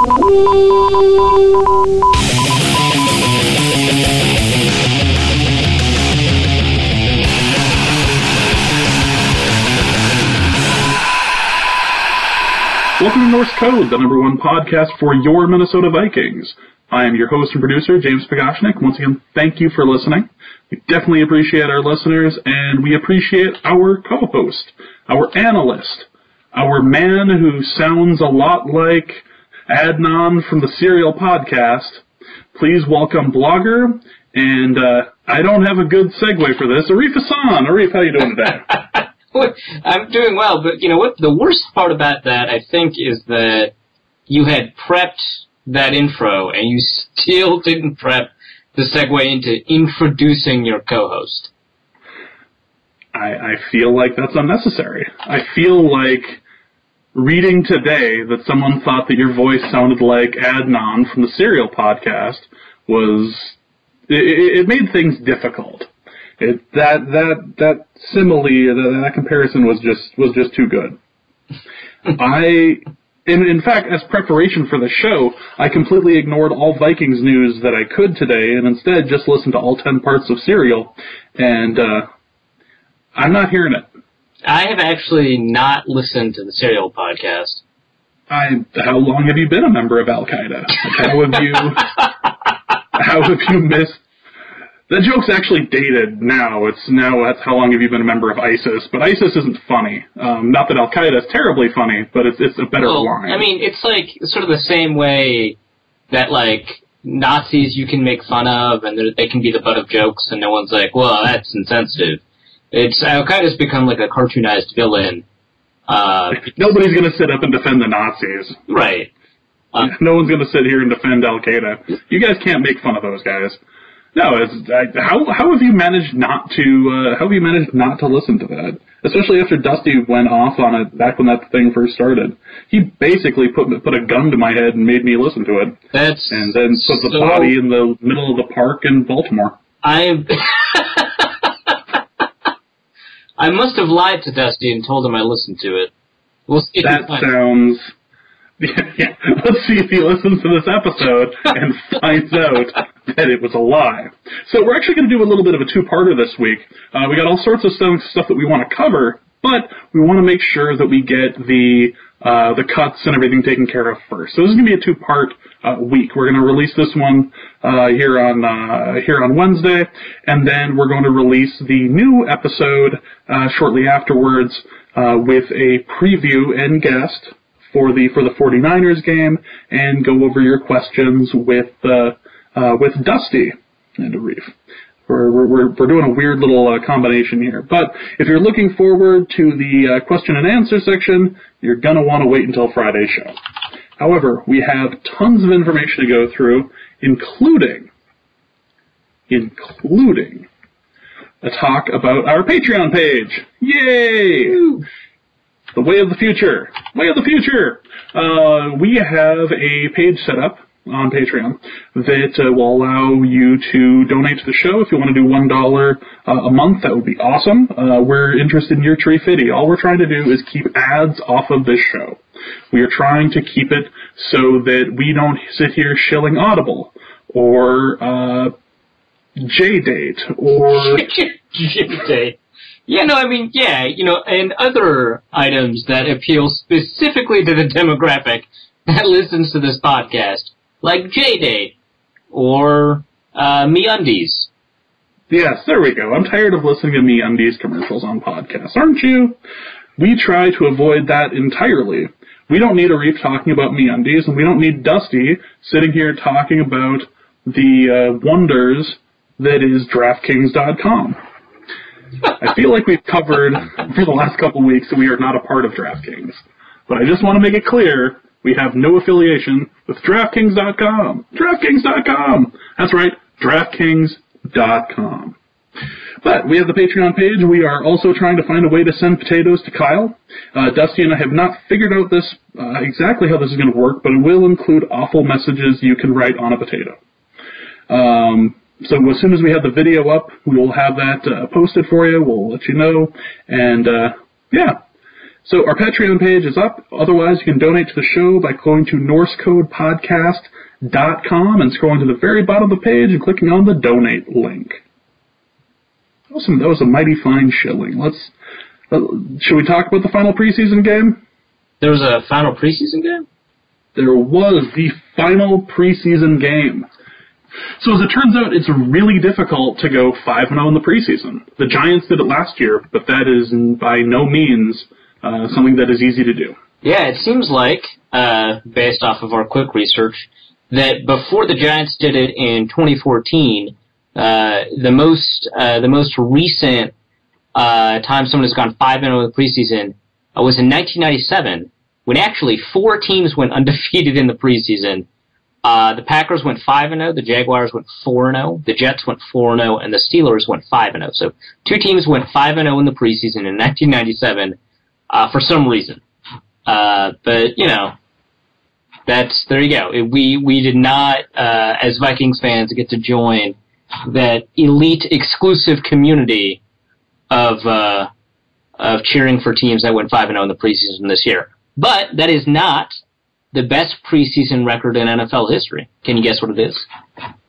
Welcome to Norse Code, the #1 podcast for your Minnesota Vikings. I am your host and producer, James Pagashnik. Once again, thank you for listening. We definitely appreciate our listeners, and we appreciate our co-host, our analyst, our man who sounds a lot like Adnan from the Serial Podcast. Please welcome blogger, and I don't have a good segue for this, Arif Hassan. Arif, how you doing today? I'm doing well, but you know what? The worst part about that, I think, is that you had prepped that intro, and you still didn't prep the segue into introducing your co-host. I feel like that's unnecessary. I feel like reading today that someone thought that your voice sounded like Adnan from the Serial Podcast it made things difficult. That simile, that comparison was just too good. In fact, as preparation for the show, I completely ignored all Vikings news that I could today, and instead just listened to all 10 parts of Serial, and I'm not hearing it. I have actually not listened to the Serial Podcast. How long have you been a member of Al Qaeda? How have you missed? That joke's actually dated now. That's how long have you been a member of ISIS? But ISIS isn't funny. Not that Al Qaeda is terribly funny, but it's a better line. I mean, it's like sort of the same way that like Nazis you can make fun of and they can be the butt of jokes, and no one's like, well, that's insensitive. Al Qaeda's become like a cartoonized villain. Nobody's going to sit up and defend the Nazis, right? No one's going to sit here and defend Al Qaeda. You guys can't make fun of those guys. No, how have you managed not to listen to that? Especially after Dusty went off on it back when that thing first started. He basically put a gun to my head and made me listen to it. And then put the body in the middle of the park in Baltimore. I must have lied to Dusty and told him I listened to it. We'll see. That sounds. Yeah, let's see if he listens to this episode and finds out that it was a lie. So we're actually going to do a little bit of a two-parter this week. We got all sorts of stuff that we want to cover, but we want to make sure that we get the cuts and everything taken care of first. So this is going to be a two-part week. We're going to release this one here on Wednesday, and then we're going to release the new episode shortly afterwards with a preview and guest for the 49ers game, and go over your questions with Dusty and Arif. We're doing a weird little combination here. But if you're looking forward to the question and answer section, you're gonna want to wait until Friday's show. However, we have tons of information to go through, including a talk about our Patreon page. Yay! Woo. The Way of the Future. Way of the Future! We have a page set up on Patreon that will allow you to donate to the show. If you want to do $1 a month, that would be awesome. We're interested in your tree fitty. All we're trying to do is keep ads off of this show. We are trying to keep it so that we don't sit here shilling Audible or J-Date or... J-Date. Yeah, no, I mean, yeah, you know, and other items that appeal specifically to the demographic that listens to this podcast, like J-Date or MeUndies. Yes, there we go. I'm tired of listening to MeUndies commercials on podcasts, aren't you? We try to avoid that entirely. We don't need Arif talking about MeUndies, and we don't need Dusty sitting here talking about the wonders that is DraftKings.com. I feel like we've covered for the last couple of weeks that we are not a part of DraftKings. But I just want to make it clear, we have no affiliation with DraftKings.com. DraftKings.com! That's right, DraftKings.com. But we have the Patreon page. We are also trying to find a way to send potatoes to Kyle. Dusty and I have not figured out this exactly how this is going to work, but it will include awful messages you can write on a potato. So as soon as we have the video up, we will have that posted for you. We'll let you know. And, yeah. So our Patreon page is up. Otherwise, you can donate to the show by going to NorseCodePodcast.com and scrolling to the very bottom of the page and clicking on the donate link. That was a mighty fine shilling. Should we talk about the final preseason game? There was a final preseason game? There was the final preseason game. So as it turns out, it's really difficult to go 5-0 in the preseason. The Giants did it last year, but that is by no means something that is easy to do. Yeah, it seems like, based off of our quick research, that before the Giants did it in 2014, the most recent time someone has gone 5-0 in the preseason was in 1997, when actually 4 teams went undefeated in the preseason. The Packers went 5-0, the Jaguars went 4-0, the Jets went 4-0, and the Steelers went 5-0. So 2 teams went 5-0 in the preseason in 1997 for some reason. But there you go. We did not, as Vikings fans, get to join that elite exclusive community of cheering for teams that went 5-0 in the preseason this year. But that is not the best preseason record in NFL history. Can you guess what it is?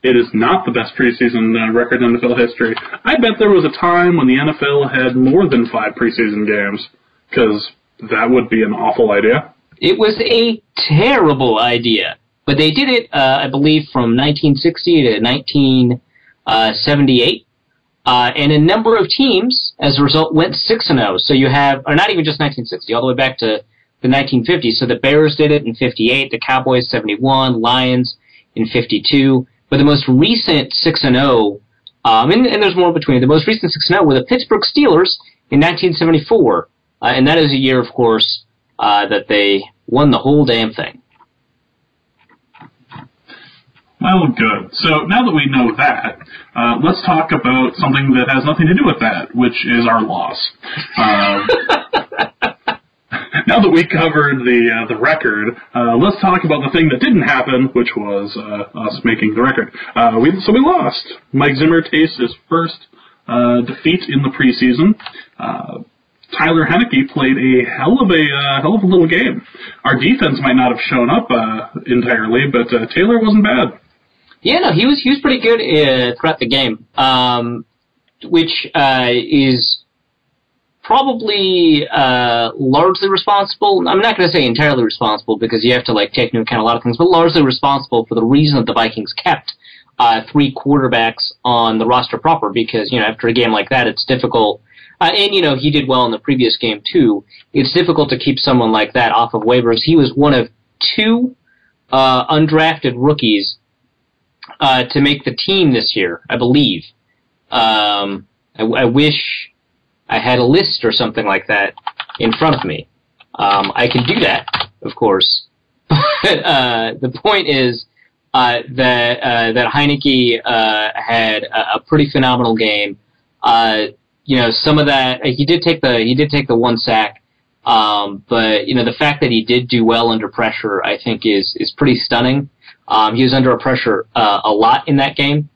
It is not the best preseason record in NFL history. I bet there was a time when the NFL had more than 5 preseason games, because that would be an awful idea. It was a terrible idea. But they did it, I believe, from 1960 to 1978. And a number of teams, as a result, went 6-0. So you have, or not even just 1960, all the way back to the 1950s. So the Bears did it in 58, the Cowboys 71, Lions in 52. But the most recent 6-0, and there's more between, the most recent 6-0 were the Pittsburgh Steelers in 1974. And that is a year, of course, that they won the whole damn thing. Well, good. So now that we know that, let's talk about something that has nothing to do with that, which is our loss. Now that we covered the record, let's talk about the thing that didn't happen, which was us making the record. So we lost. Mike Zimmer tastes his first defeat in the preseason. Tyler Heinecke played a hell of a little game. Our defense might not have shown up entirely, but Taylor wasn't bad. Yeah, no, he was pretty good throughout the game, which is probably largely responsible. I'm not going to say entirely responsible, because you have to take into account a lot of things, but largely responsible for the reason that the Vikings kept 3 quarterbacks on the roster proper, because after a game like that, it's difficult. And he did well in the previous game too. It's difficult to keep someone like that off of waivers. He was one of 2 undrafted rookies to make the team this year, I believe. I wish I had a list or something like that in front of me. I can do that, of course. But the point is that Heinecke had a pretty phenomenal game. Some of that he did take the 1 sack, but the fact that he did do well under pressure, I think, is pretty stunning. He was under pressure a lot in that game,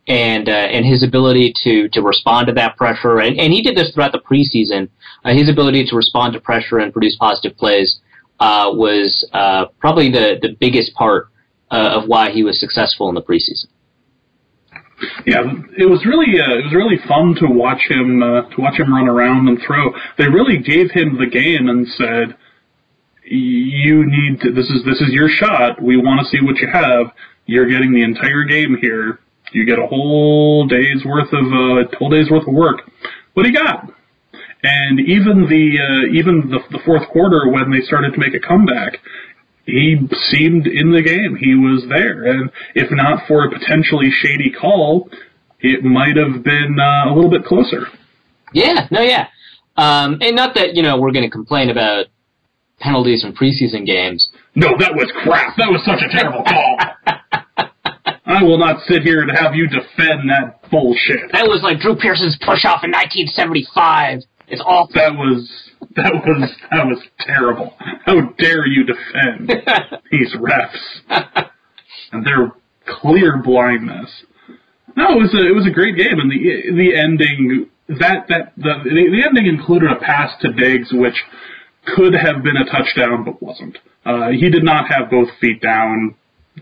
and his ability to respond to that pressure, and he did this throughout the preseason. His ability to respond to pressure and produce positive plays was probably the biggest part of why he was successful in the preseason. Yeah, it was really fun to watch him run around and throw. They really gave him the game and said, "You need to, this is your shot. We want to see what you have. You're getting the entire game here. You get a whole day's worth of work." What he got, and even the fourth quarter, when they started to make a comeback, he seemed in the game. He was there, and if not for a potentially shady call, it might have been a little bit closer. Yeah, and not that we're going to complain about penalties in preseason games. No, that was crap. That was such a terrible call. I will not sit here and have you defend that bullshit. That was like Drew Pearson's push-off in 1975. It's awful. That was terrible. How dare you defend these refs and their clear blindness? No, it was a great game, and the ending the ending included a pass to Diggs, which could have been a touchdown, but wasn't. He did not have both feet down.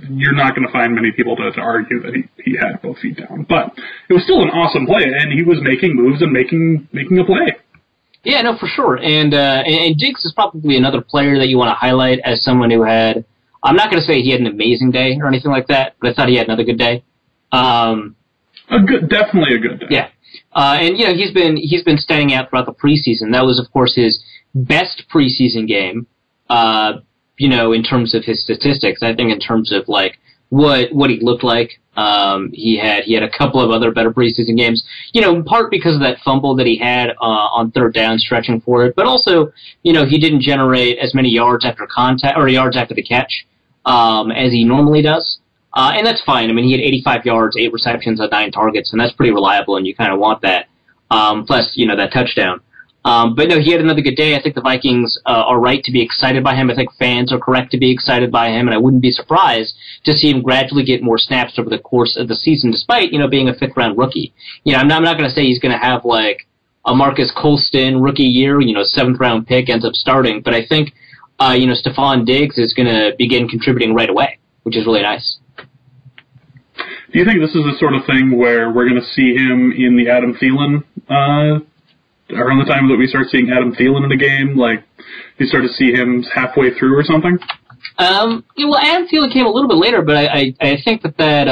You're not going to find many people to argue that he had both feet down. But it was still an awesome play, and he was making moves and making a play. Yeah, no, for sure. And Diggs is probably another player that you want to highlight as someone who had, I'm not going to say he had an amazing day or anything like that, but I thought he had another good day. Definitely a good day. Yeah. And he's been standing out throughout the preseason. That was, of course, his best preseason game, in terms of his statistics. I think in terms of like what he looked like, he had a couple of other better preseason games, in part because of that fumble that he had on third down stretching for it, but also, he didn't generate as many yards after contact or yards after the catch as he normally does. And that's fine. I mean, he had 85 yards, 8 receptions on 9 targets, and that's pretty reliable, and you kind of want that. Plus, that touchdown. But no, he had another good day. I think the Vikings are right to be excited by him. I think fans are correct to be excited by him, and I wouldn't be surprised to see him gradually get more snaps over the course of the season, despite, being a 5th-round rookie. I'm not going to say he's going to have, like, a Marcus Colston rookie year, 7th-round pick ends up starting, but I think, Stefon Diggs is going to begin contributing right away, which is really nice. Do you think this is the sort of thing where we're going to see him in the Adam Thielen, around the time that we start seeing Adam Thielen in a game, like you start to see him halfway through or something? Adam Thielen came a little bit later, but I think that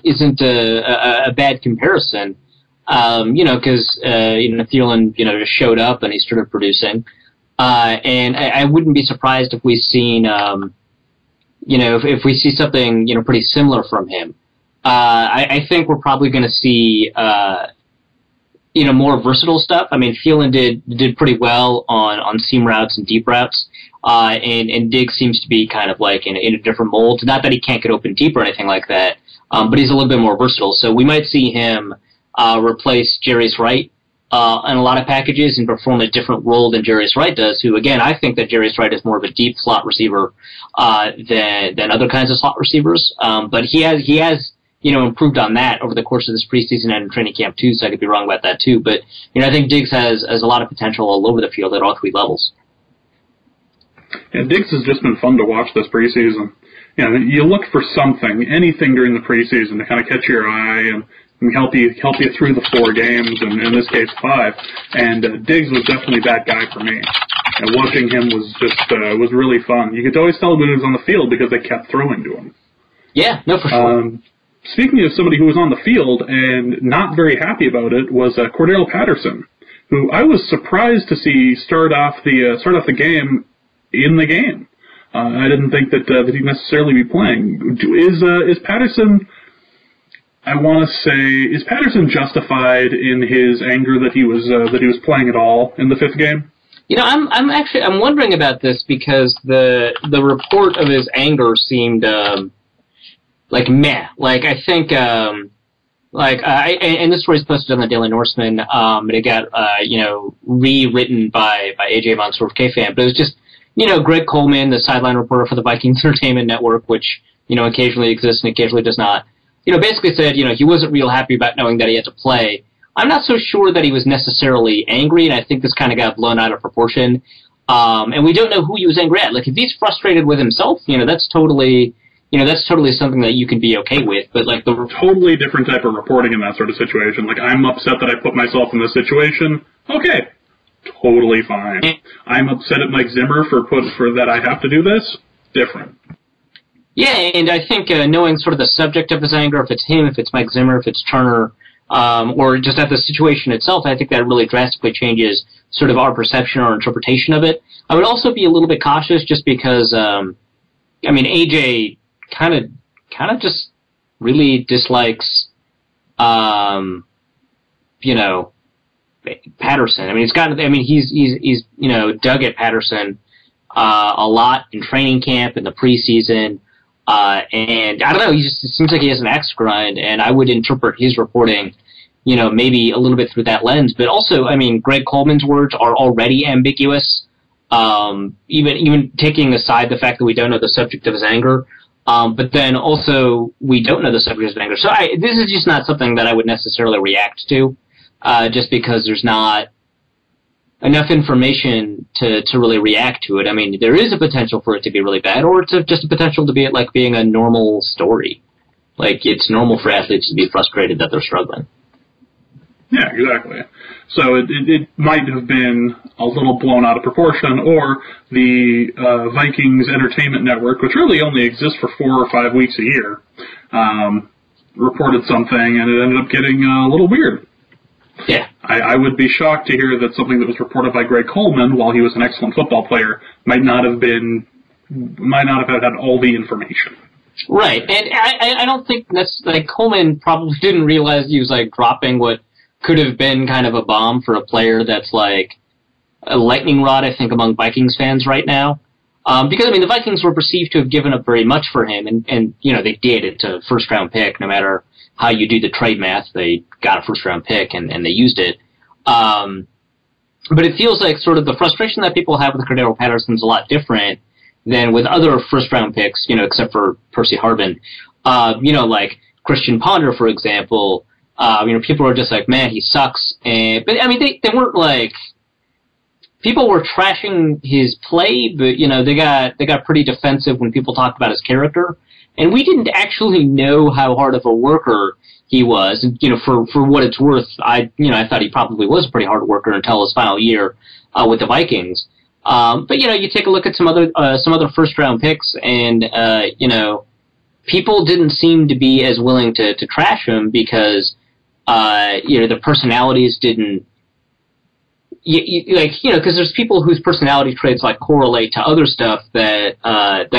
isn't a bad comparison. Because Thielen just showed up and he started producing, and I wouldn't be surprised if we've seen if we see something pretty similar from him. I think we're probably going to see more versatile stuff. I mean, Thielen did pretty well on seam routes and deep routes, and Diggs seems to be kind of like in a different mold. Not that he can't get open deep or anything like that, but he's a little bit more versatile. So we might see him replace Jarius Wright in a lot of packages and perform a different role than Jarius Wright does, who, again, I think that Jarius Wright is more of a deep slot receiver than other kinds of slot receivers. But he has improved on that over the course of this preseason and training camp too, so I could be wrong about that too. But, I think Diggs has a lot of potential all over the field at all 3 levels. Yeah, Diggs has just been fun to watch this preseason. You look for anything during the preseason to kind of catch your eye and help you through the 4 games, and in this case 5. And Diggs was definitely that guy for me. And watching him was really fun. You could always tell when he was on the field because they kept throwing to him. Yeah, no, for sure. Speaking of somebody who was on the field and not very happy about it was Cordell Patterson, who I was surprised to see start off the game in the game. I didn't think that he'd necessarily be playing. Is Patterson? I want to say, is Patterson justified in his anger that he was playing at all in the 5th game? I'm wondering about this because the report of his anger seemed like meh. Like I think and this story's posted on the Daily Norseman, and it got rewritten by AJ Mansour of KFan, but it was just Greg Coleman, the sideline reporter for the Vikings Entertainment Network, which occasionally exists and occasionally does not. Basically said, he wasn't real happy about knowing that he had to play. I'm not so sure that he was necessarily angry, and I think this kind of got blown out of proportion. And we don't know who he was angry at. Like, if he's frustrated with himself, that's totally something that you can be okay with. But like the totally different type of reporting in that sort of situation. Like, I'm upset that I put myself in this situation. Okay, totally fine. I'm upset at Mike Zimmer for that I have to do this. Different. Yeah, and I think knowing sort of the subject of his anger, if it's him, if it's Mike Zimmer, if it's Turner, or just at the situation itself, I think that really drastically changes sort of our perception or interpretation of it. I would also be a little bit cautious just because, AJ kind of just really dislikes, Patterson. He's dug at Patterson a lot in training camp in the preseason. And I don't know, it seems like he has an axe to grind, and I would interpret his reporting, maybe a little bit through that lens. But also, Greg Coleman's words are already ambiguous, even taking aside the fact that we don't know the subject of his anger. But then also, we don't know the subject of his anger. So this is just not something that I would necessarily react to, just because there's not, enough information to really react to it. I mean, there is a potential for it to be really bad, or it's just a potential to be like being a normal story. Like, it's normal for athletes to be frustrated that they're struggling. Yeah, exactly. So it might have been a little blown out of proportion, or the Vikings Entertainment Network, which really only exists for 4 or 5 weeks a year, reported something, and it ended up getting a little weird. Yeah. I would be shocked to hear that something that was reported by Greg Coleman, while he was an excellent football player, might not have had all the information. Right, and I don't think that's, like, Coleman probably didn't realize he was, like, dropping what could have been kind of a bomb for a player that's, like, a lightning rod, I think, among Vikings fans right now. Because, I mean, the Vikings were perceived to have given up very much for him, and you know, they did. It's a first-round pick. No matter how you do the trade math, they got a first-round pick, and they used it. But it feels like sort of the frustration that people have with Cordero Patterson's a lot different than with other first-round picks, you know, except for Percy Harvin. You know, like Christian Ponder, for example. You know, people are just like, man, he sucks. But, I mean, they weren't like... People were trashing his play, but, you know, they got pretty defensive when people talked about his character. And we didn't actually know how hard of a worker he was. And, you know, for what it's worth, I thought he probably was a pretty hard worker until his final year with the Vikings. But, you know, you take a look at some other first-round picks, and, you know, people didn't seem to be as willing to trash him because, you know, the personalities didn't, like, you know, because there's people whose personality traits like correlate to other stuff that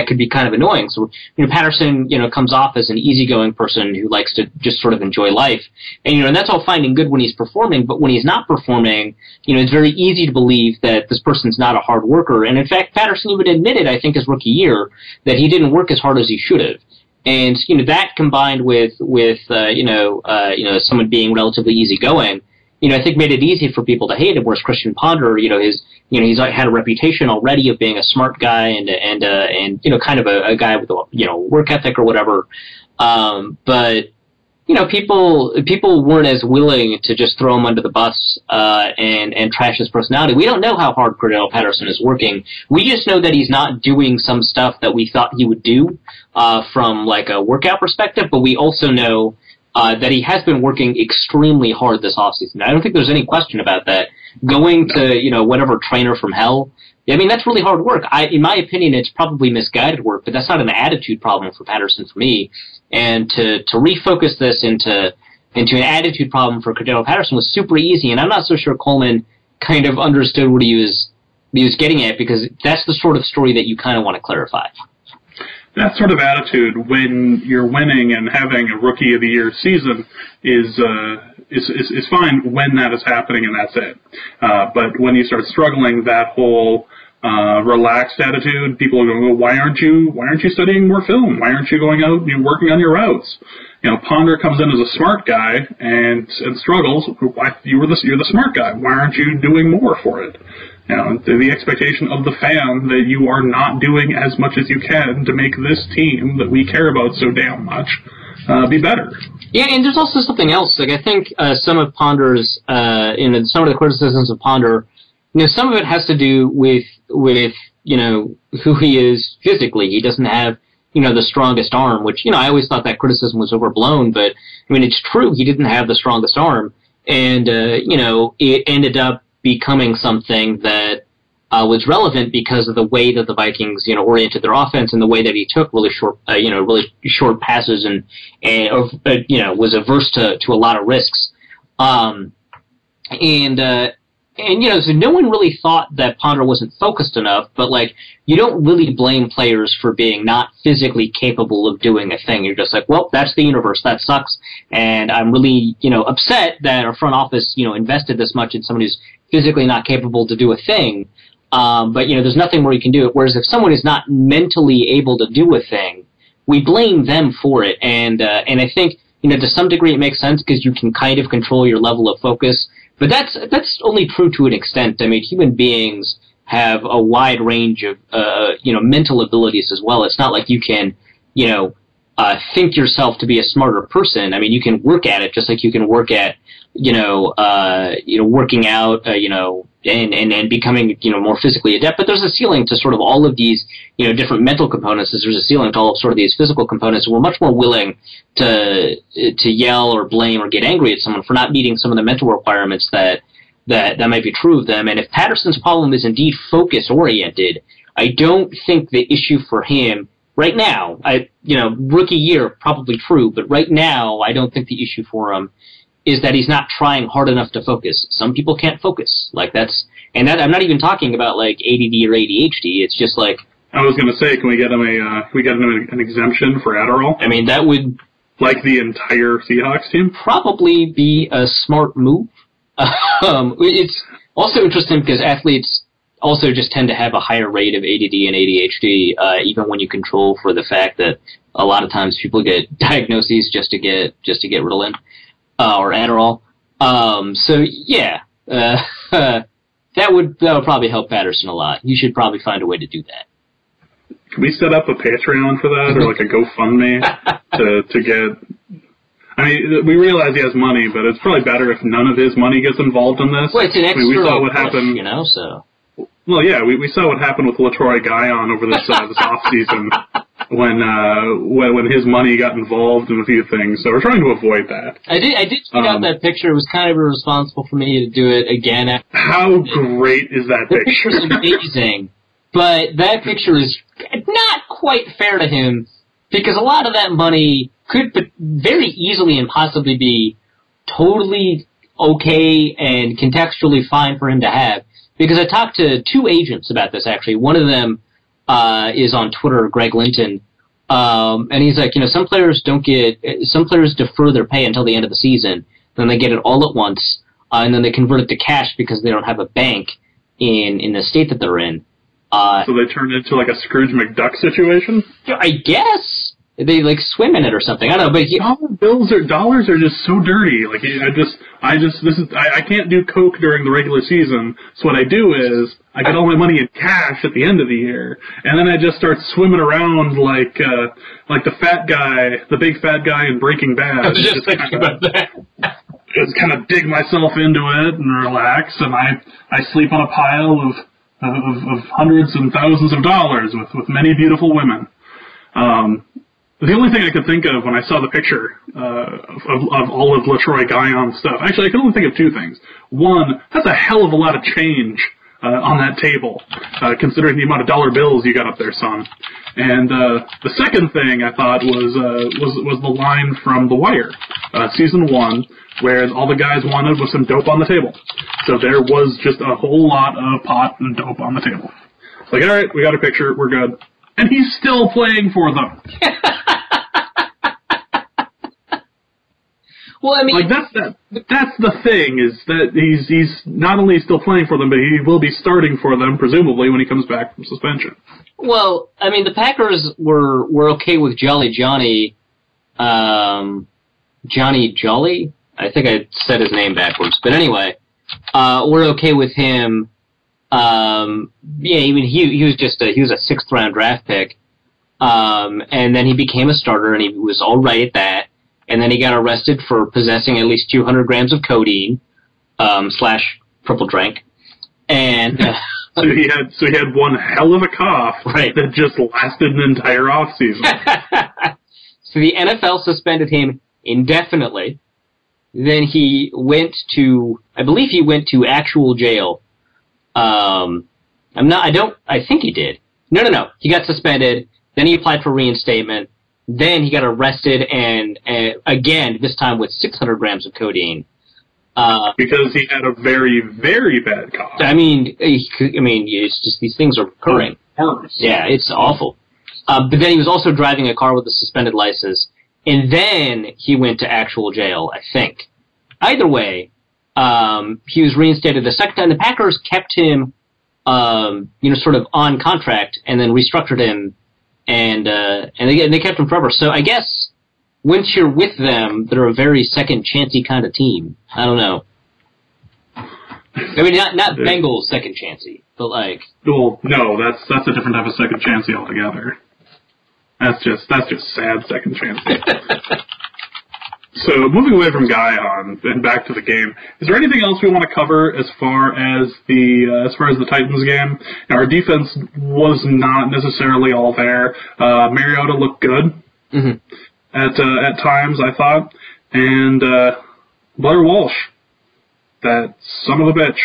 could be kind of annoying. So, you know, Patterson, you know, comes off as an easygoing person who likes to just sort of enjoy life, and, you know, and that's all fine and good when he's performing. But when he's not performing, you know, it's very easy to believe that this person's not a hard worker. And in fact, Patterson even admitted, I think, his rookie year, that he didn't work as hard as he should have. And, you know, that combined with someone being relatively easygoing, you know, I think made it easy for people to hate him. Whereas Christian Ponder, you know, he's had a reputation already of being a smart guy and you know, kind of a guy with a, you know, work ethic or whatever. But, you know, people weren't as willing to just throw him under the bus and trash his personality. We don't know how hard Cordero Patterson is working. We just know that he's not doing some stuff that we thought he would do from like a workout perspective. But we also know that he has been working extremely hard this offseason. I don't think there's any question about that. Going to, you know, whatever trainer from hell, I mean, that's really hard work. In my opinion, it's probably misguided work, but that's not an attitude problem for Patterson for me. And to refocus this into an attitude problem for Cordero Patterson was super easy, and I'm not so sure Coleman kind of understood what he was getting at, because that's the sort of story that you kind of want to clarify. That sort of attitude when you're winning and having a Rookie of the Year season is fine when that is happening, and that's it. But when you start struggling, that whole relaxed attitude, people are going, well, why aren't you studying more film? Why aren't you going out and working on your routes? You know, Ponder comes in as a smart guy and struggles. You're the smart guy. Why aren't you doing more for it? You know, the expectation of the fan that you are not doing as much as you can to make this team that we care about so damn much be better. Yeah, and there's also something else. Like, I think some of Ponder's, some of the criticisms of Ponder, you know, some of it has to do with you know, who he is physically. He doesn't have, you know, the strongest arm, which, you know, I always thought that criticism was overblown, but I mean, it's true. He didn't have the strongest arm, and you know, it ended up becoming something that was relevant because of the way that the Vikings, you know, oriented their offense and the way that he took really short passes and you know, was averse to a lot of risks. And you know, so no one really thought that Ponder wasn't focused enough, but like, you don't really blame players for being not physically capable of doing a thing. You're just like, well, that's the universe, that sucks, and I'm really, you know, upset that our front office, you know, invested this much in someone who's physically not capable to do a thing. But you know, there's nothing where you can do it. Whereas if someone is not mentally able to do a thing, we blame them for it. And I think, you know, to some degree it makes sense because you can kind of control your level of focus. But that's only true to an extent. I mean, human beings have a wide range of, you know, mental abilities as well. It's not like you can, you know, think yourself to be a smarter person. I mean, you can work at it just like you can work at, you know, working out, you know, and becoming, more physically adept. But there's a ceiling to sort of all of these, different mental components. There's a ceiling to all sort of these physical components. We're much more willing to yell or blame or get angry at someone for not meeting some of the mental requirements that might be true of them. And if Patterson's problem is indeed focus-oriented, I don't think the issue for him right now, rookie year, probably true, but right now I don't think the issue for him is that he's not trying hard enough to focus. Some people can't focus. I'm not even talking about like ADD or ADHD. It's just like, I was going to say, can we get him an exemption for Adderall? I mean, that would, like the entire Seahawks team, probably be a smart move. It's also interesting because athletes also just tend to have a higher rate of ADD and ADHD, even when you control for the fact that a lot of times people get diagnoses just to get Ritalin or Adderall. That would probably help Patterson a lot. You should probably find a way to do that. Can we set up a Patreon for that, or like a GoFundMe to get? I mean, we realize he has money, but it's probably better if none of his money gets involved in this. Well, it's an extra we saw what happened, so. Well, yeah, we saw what happened with LaTroy Guion over this off season when his money got involved in a few things. So we're trying to avoid that. I did tweet out that picture. It was kind of irresponsible for me to do it again. How great is that picture? The picture's amazing, but that picture is not quite fair to him because a lot of that money could very easily and possibly be totally okay and contextually fine for him to have. Because I talked to two agents about this, actually. One of them is on Twitter, Greg Linton, and he's like, some players defer their pay until the end of the season, then they get it all at once, and then they convert it to cash because they don't have a bank in the state that they're in. So they turn into like a Scrooge McDuck situation? I guess. They like swim in it or something. I don't know, but dollars are just so dirty. Like I can't do coke during the regular season. So what I do is I get all my money in cash at the end of the year, and then I just start swimming around like the fat guy, the big fat guy in Breaking Bad. I was just thinking about that. Just kind of dig myself into it and relax, and I sleep on a pile of hundreds and thousands of dollars with many beautiful women. The only thing I could think of when I saw the picture of all of LaTroy Guion's stuff, actually, I could only think of two things. One, that's a hell of a lot of change on that table, considering the amount of dollar bills you got up there, son. And the second thing I thought was the line from The Wire, season 1, where all the guys wanted was some dope on the table. So there was just a whole lot of pot and dope on the table. It's like, all right, we got a picture, we're good. And he's still playing for them. Well, I mean, like that's the thing, is that he's not only still playing for them, but he will be starting for them presumably when he comes back from suspension. Well, I mean, the Packers were okay with Jolly Johnny, Johnny Jolly. I think I said his name backwards, but anyway, we're okay with him. Even he was a 6th round draft pick, and then he became a starter, and he was all right at that. And then he got arrested for possessing at least 200 grams of codeine, / purple drink. And so he had one hell of a cough, right, that just lasted an entire off season. So the NFL suspended him indefinitely. Then I believe he went to actual jail. I think he did. No. He got suspended. Then he applied for reinstatement. Then he got arrested, and again, this time with 600 grams of codeine. Because he had a very, very bad cough. I mean, it's just these things are occurring. Yeah, it's awful. But then he was also driving a car with a suspended license, and then he went to actual jail, I think. Either way, he was reinstated the second time. The Packers kept him, sort of on contract, and then restructured him. And they kept him forever. So I guess once you're with them, they're a very second-chancey kind of team. I don't know. I mean, not Bengals second-chancey, but like. Well, no, that's a different type of second-chancey altogether. That's just sad second-chancey. So moving away from Guyon and back to the game, is there anything else we want to cover as far as the Titans game? Now, our defense was not necessarily all there. Mariota looked good at times, I thought, and Blair Walsh, that son of a bitch.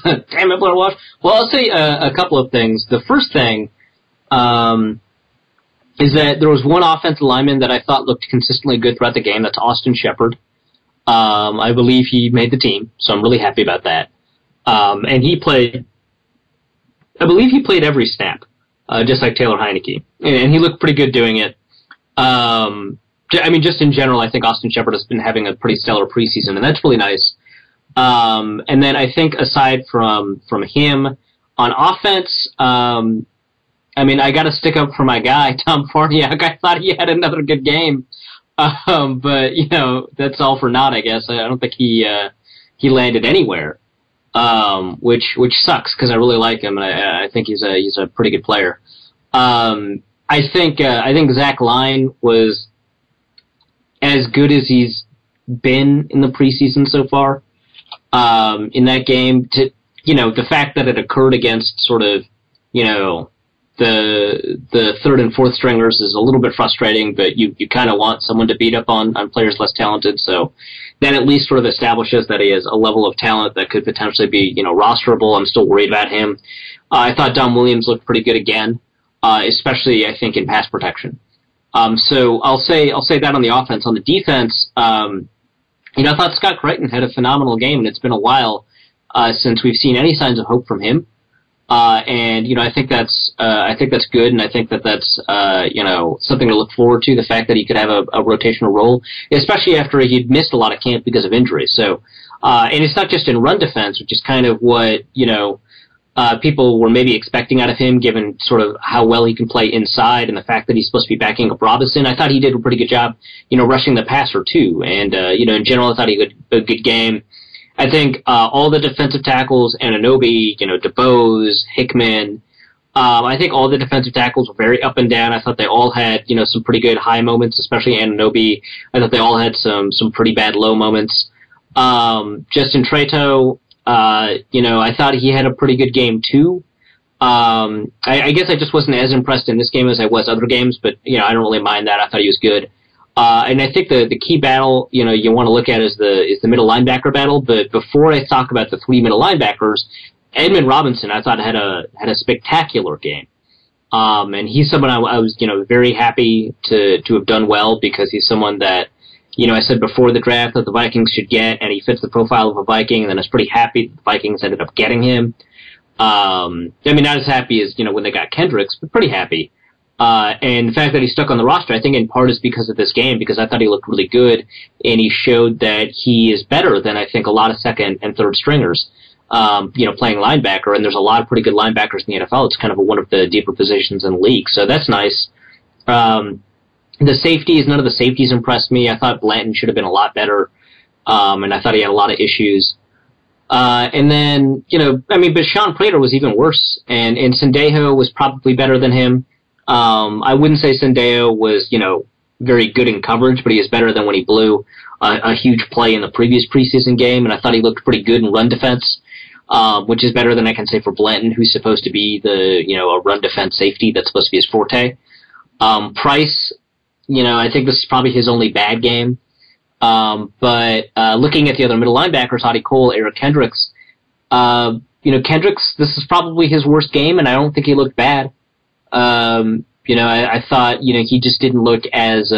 Damn it, Blair Walsh. Well, I'll say a couple of things. The first thing is that there was one offensive lineman that I thought looked consistently good throughout the game. That's Austin Shepard. I believe he made the team, so I'm really happy about that. And I believe he played every snap, just like Taylor Heinecke. And he looked pretty good doing it. I mean, just in general, I think Austin Shepard has been having a pretty stellar preseason, and that's really nice. And then I think aside from him, on offense, I mean, I got to stick up for my guy, Tom Farniok. I thought he had another good game, but that's all for naught, I guess. I don't think he landed anywhere, which sucks because I really like him, and I think he's a pretty good player. I think Zach Line was as good as he's been in the preseason so far. In that game, the fact that it occurred against sort of, the third and fourth stringers is a little bit frustrating, but you kind of want someone to beat up on players less talented, so that at least sort of establishes that he has a level of talent that could potentially be, rosterable. I'm still worried about him. I thought Don Williams looked pretty good again, especially, I think, in pass protection. So I'll say that on the offense. On the defense, I thought Scott Crichton had a phenomenal game, and it's been a while since we've seen any signs of hope from him. And I think that's good, and I think that's something to look forward to. The fact that he could have a rotational role, especially after he'd missed a lot of camp because of injuries. So, and it's not just in run defense, which is kind of what people were maybe expecting out of him, given sort of how well he can play inside and the fact that he's supposed to be backing up Robinson. I thought he did a pretty good job, rushing the passer too. And in general, I thought he had a good game. I think all the defensive tackles, Anunoby, DeBose, Hickman, I think all the defensive tackles were very up and down. I thought they all had, some pretty good high moments, especially Anunoby. I thought they all had some pretty bad low moments. Justin Treto, I thought he had a pretty good game too. I guess I just wasn't as impressed in this game as I was other games, but, I don't really mind that. I thought he was good. And I think the key battle, you want to look at is the middle linebacker battle. But before I talk about the three middle linebackers, Edmund Robinson, I thought had a spectacular game. And he's someone I was, very happy to have done well, because he's someone that, I said before the draft that the Vikings should get, and he fits the profile of a Viking, and then I was pretty happy that the Vikings ended up getting him. I mean, not as happy as, when they got Kendricks, but pretty happy. And the fact that he's stuck on the roster, I think in part is because of this game, because I thought he looked really good, and he showed that he is better than I think a lot of second and third stringers, playing linebacker, and there's a lot of pretty good linebackers in the NFL. It's kind of one of the deeper positions in the league, so that's nice. The safeties, none of the safeties impressed me. I thought Blanton should have been a lot better, and I thought he had a lot of issues. And then, but Sean Prater was even worse, and Sendejo was probably better than him. I wouldn't say Sendejo was, very good in coverage, but he is better than when he blew a huge play in the previous preseason game, and I thought he looked pretty good in run defense, which is better than I can say for Blanton, who's supposed to be a run defense safety. That's supposed to be his forte. Price, I think this is probably his only bad game. But looking at the other middle linebackers, Hadi Cole, Eric Kendricks, Kendricks, this is probably his worst game, and I don't think he looked bad. I thought, he just didn't look as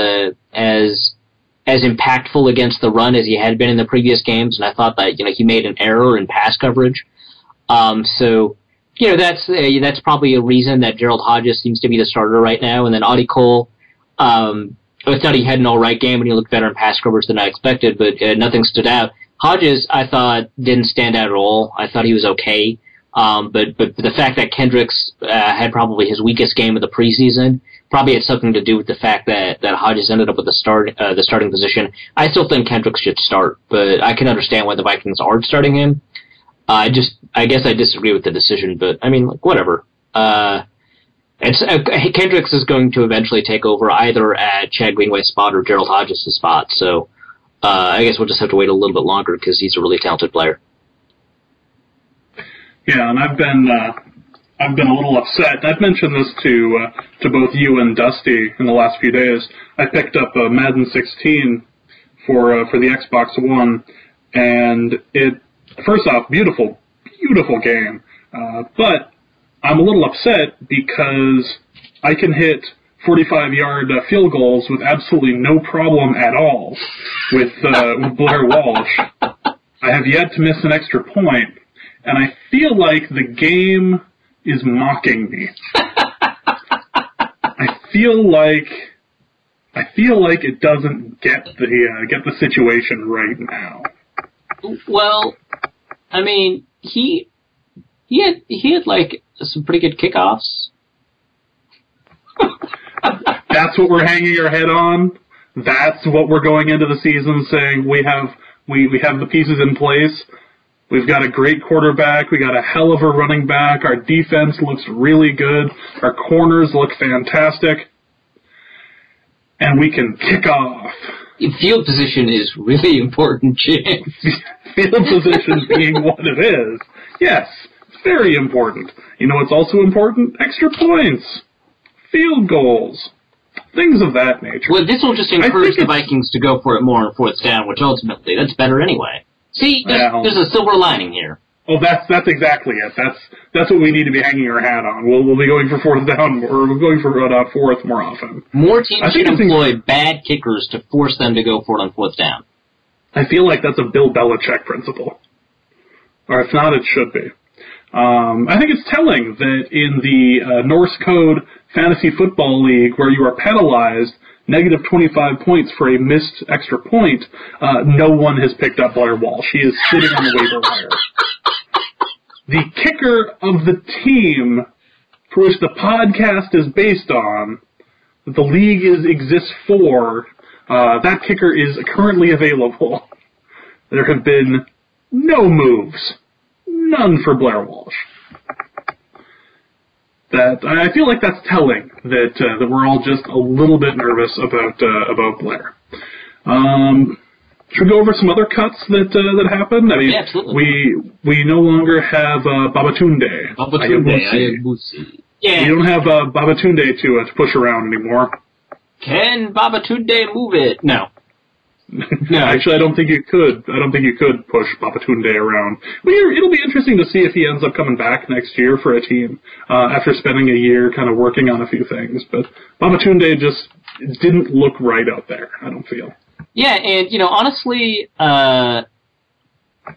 impactful against the run as he had been in the previous games, and I thought that, he made an error in pass coverage. So, that's probably a reason that Gerald Hodges seems to be the starter right now, and then Hadi Cole, I thought he had an alright game, and he looked better in pass coverage than I expected, but nothing stood out. Hodges, I thought, didn't stand out at all. I thought he was okay. But the fact that Kendricks had probably his weakest game of the preseason probably had something to do with the fact that Hodges ended up with the starting position. I still think Kendricks should start, but I can understand why the Vikings aren't starting him. I guess I disagree with the decision, but I mean, whatever. Kendricks is going to eventually take over either at Chad Greenway's spot or Gerald Hodges' spot. So I guess we'll just have to wait a little bit longer because he's a really talented player. Yeah, and I've been a little upset. I've mentioned this to both you and Dusty in the last few days. I picked up Madden 16 for the Xbox One, and first off, beautiful game. But I'm a little upset because I can hit 45-yard field goals with absolutely no problem at all with Blair Walsh. I have yet to miss an extra point, and I feel like the game is mocking me. I feel like it doesn't get the situation right now. Well, I mean, he had like some pretty good kickoffs. That's what we're hanging our head on. That's what we're going into the season saying we have the pieces in place. We've got a great quarterback. We got a hell of a running back. Our defense looks really good. Our corners look fantastic. And we can kick off. Field position is really important, James. Field position being what it is. Yes, it's very important. You know what's also important? Extra points. Field goals. Things of that nature. Well, this will just encourage the Vikings to go for it more on fourth down, which ultimately, that's better anyway. See, there's a silver lining here. Oh, that's exactly it. That's what we need to be hanging our hat on. We'll be going for fourth down, or we're going for fourth more often. More teams should employ bad kickers to force them to go for it on fourth down. I feel like that's a Bill Belichick principle. Or if not, it should be. I think it's telling that in the Norse Code Fantasy Football League, where you are penalized negative 25 points for a missed extra point, no one has picked up Blair Walsh. He is sitting on the waiver wire. The kicker of the team for which the podcast is based on, that the league exists for, that kicker is currently available. There have been no moves. None for Blair Walsh. I feel like that's telling that we're all just a little bit nervous about Blair. Should we go over some other cuts that happened? I mean, yeah, absolutely. We no longer have Babatunde. Ayabusi. Yeah. We don't have Babatunde to push around anymore. Can Babatunde move it? No. No, actually, I don't think you could. I don't think you could push Babatunde around. It'll be interesting to see if he ends up coming back next year for a team after spending a year kind of working on a few things. But Babatunde just didn't look right out there, I don't feel. Yeah, and, honestly...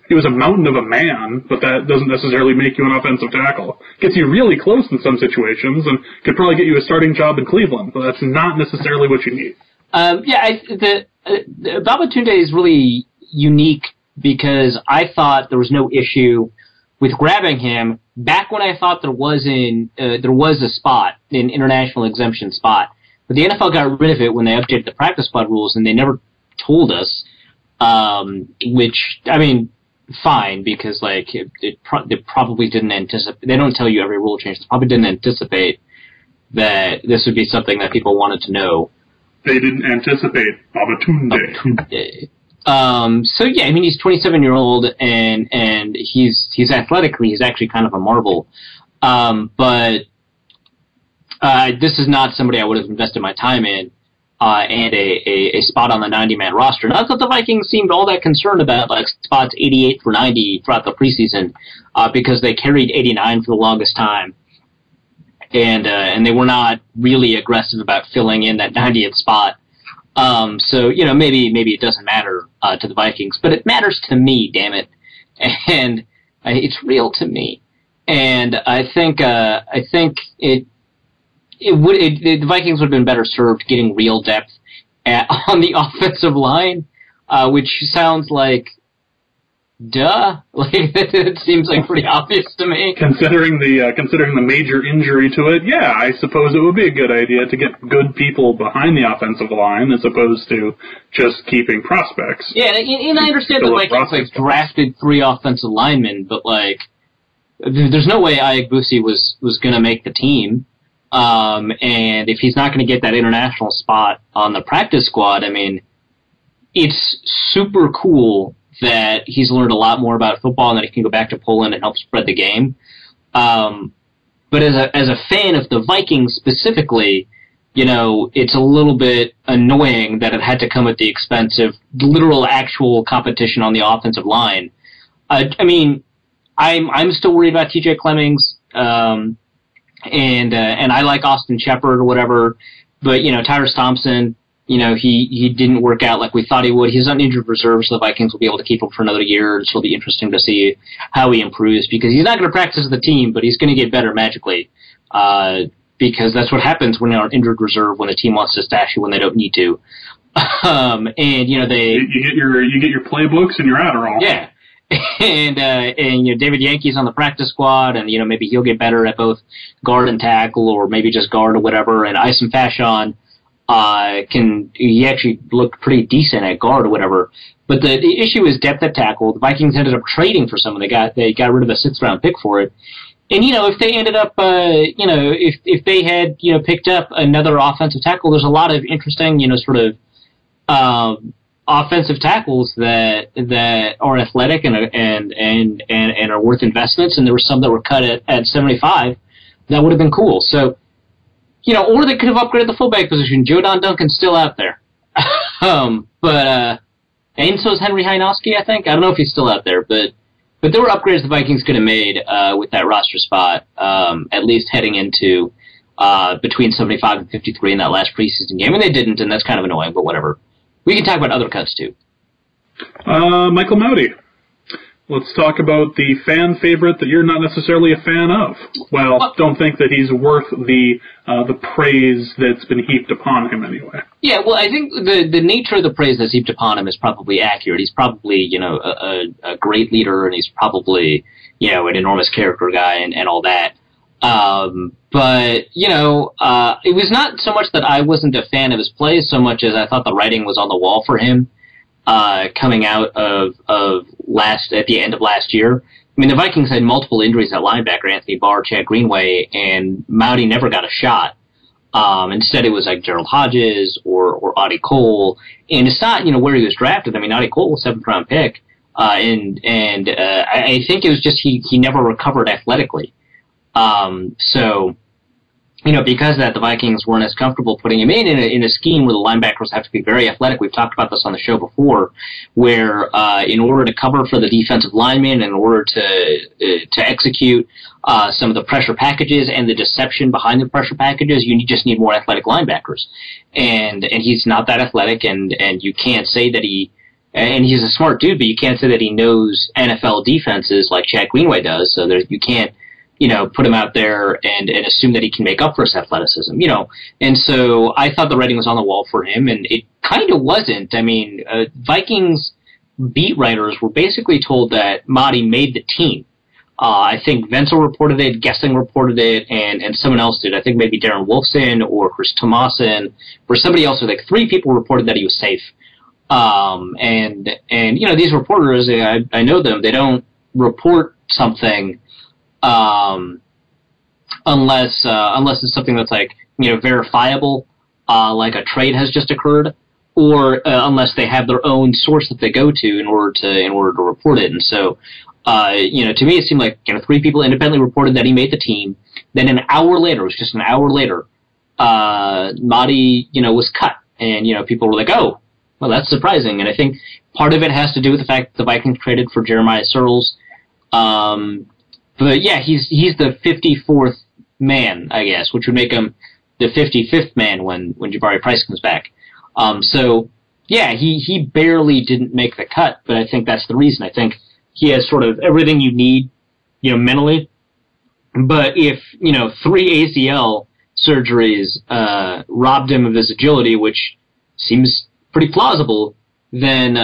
he was a mountain of a man, but that doesn't necessarily make you an offensive tackle. Gets you really close in some situations and could probably get you a starting job in Cleveland, but that's not necessarily what you need. Babatunde is really unique because I thought there was no issue with grabbing him back when I thought there was a spot, an international exemption spot. But the NFL got rid of it when they updated the practice squad rules, and they never told us, which, I mean, fine, because they probably didn't anticipate, they don't tell you every rule change, they probably didn't anticipate that this would be something that people wanted to know. They didn't anticipate Babatunde. So yeah, I mean, he's 27-year-old and he's athletically, he's actually kind of a marvel. But this is not somebody I would have invested my time in, and a spot on the 90-man roster. Not that the Vikings seemed all that concerned about like spots 88 for 90 throughout the preseason, because they carried 89 for the longest time. And they were not really aggressive about filling in that 90th spot. So, maybe it doesn't matter to the Vikings, but it matters to me, damn it. And it's real to me. And I think the Vikings would have been better served getting real depth on the offensive line, which sounds like, duh. Like, it seems like pretty obvious to me. Considering the major injury to it, yeah, I suppose it would be a good idea to get good people behind the offensive line as opposed to just keeping prospects. Yeah, and I understand the Vikings drafted 3 offensive linemen, but there's no way Ayabusi was going to make the team. And if he's not going to get that international spot on the practice squad, I mean, it's super cool that he's learned a lot more about football and that he can go back to Poland and help spread the game. But as a fan of the Vikings specifically, it's a little bit annoying that it had to come at the expense of literal actual competition on the offensive line. I mean, I'm still worried about TJ Clemmings, and I like Austin Shepard or whatever, but Tyrus Thompson, he didn't work out like we thought he would. He's on injured reserve, so the Vikings will be able to keep him for another year. So it'll be interesting to see how he improves, because he's not going to practice with the team, but he's going to get better magically. Because that's what happens when you're on injured reserve, when the team wants to stash you when they don't need to. And you get your playbooks and your Adderall. Yeah. And David Yankee's on the practice squad, and maybe he'll get better at both guard and tackle, or maybe just guard or whatever. And Isom Fashon he actually looked pretty decent at guard or whatever. But the issue is depth at tackle. The Vikings ended up trading for someone. They got rid of a 6th round pick for it. And if they ended up, if they had picked up another offensive tackle, there's a lot of interesting sort of offensive tackles that are athletic and are worth investments. And there were some that were cut at 75 that would have been cool. So, or they could have upgraded the fullback position. Joe Don Duncan's still out there. And so is Henry Heinecke, I think. I don't know if he's still out there, but there were upgrades the Vikings could have made with that roster spot, at least heading into between 75 and 53 in that last preseason game. And they didn't, and that's kind of annoying, but whatever. We can talk about other cuts, too. Michael Mowdy. Let's talk about the fan favorite that you're not necessarily a fan of. Well, don't think that he's worth the praise that's been heaped upon him anyway. Yeah, well, I think the nature of the praise that's heaped upon him is probably accurate. He's probably, a great leader, and he's probably, an enormous character guy and all that. But, it was not so much that I wasn't a fan of his plays so much as I thought the writing was on the wall for him. Coming out of at the end of last year. I mean, the Vikings had multiple injuries at linebacker, Anthony Barr, Chad Greenway, and Mowdy never got a shot. Instead, it was like Gerald Hodges or Audie Cole. And it's not, where he was drafted. I mean, Audie Cole was a 7th round pick. I think it was just he never recovered athletically. So, because of that, the Vikings weren't as comfortable putting him in a scheme where the linebackers have to be very athletic. We've talked about this on the show before, where in order to cover for the defensive linemen, in order to execute some of the pressure packages and the deception behind the pressure packages, you just need more athletic linebackers. And he's not that athletic, and you can't say that and he's a smart dude, but you can't say that he knows NFL defenses like Chad Greenway does, so you can't put him out there and assume that he can make up for his athleticism, And so I thought the writing was on the wall for him, and it kind of wasn't. I mean, Vikings beat writers were basically told that Mowdy made the team. I think Wenzel reported it, Gessing reported it, and someone else did. I think maybe Darren Wolfson or Chris Tomasin or somebody else. Like 3 people reported that he was safe. And these reporters, I know them, they don't report something unless it's something that's like, verifiable, like a trade has just occurred, or unless they have their own source that they go to in order to report it. And so, to me, it seemed like 3 people independently reported that he made the team. Then an hour later, it was just an hour later, Mowdy, was cut, and people were like, "Oh, well, that's surprising." And I think part of it has to do with the fact that the Vikings traded for Jeremiah Searles. But yeah, he's the 54th man, I guess, which would make him the 55th man when Jabari Price comes back. So yeah, he barely didn't make the cut, but I think that's the reason. I think he has sort of everything you need, mentally. But if 3 ACL surgeries robbed him of his agility, which seems pretty plausible, then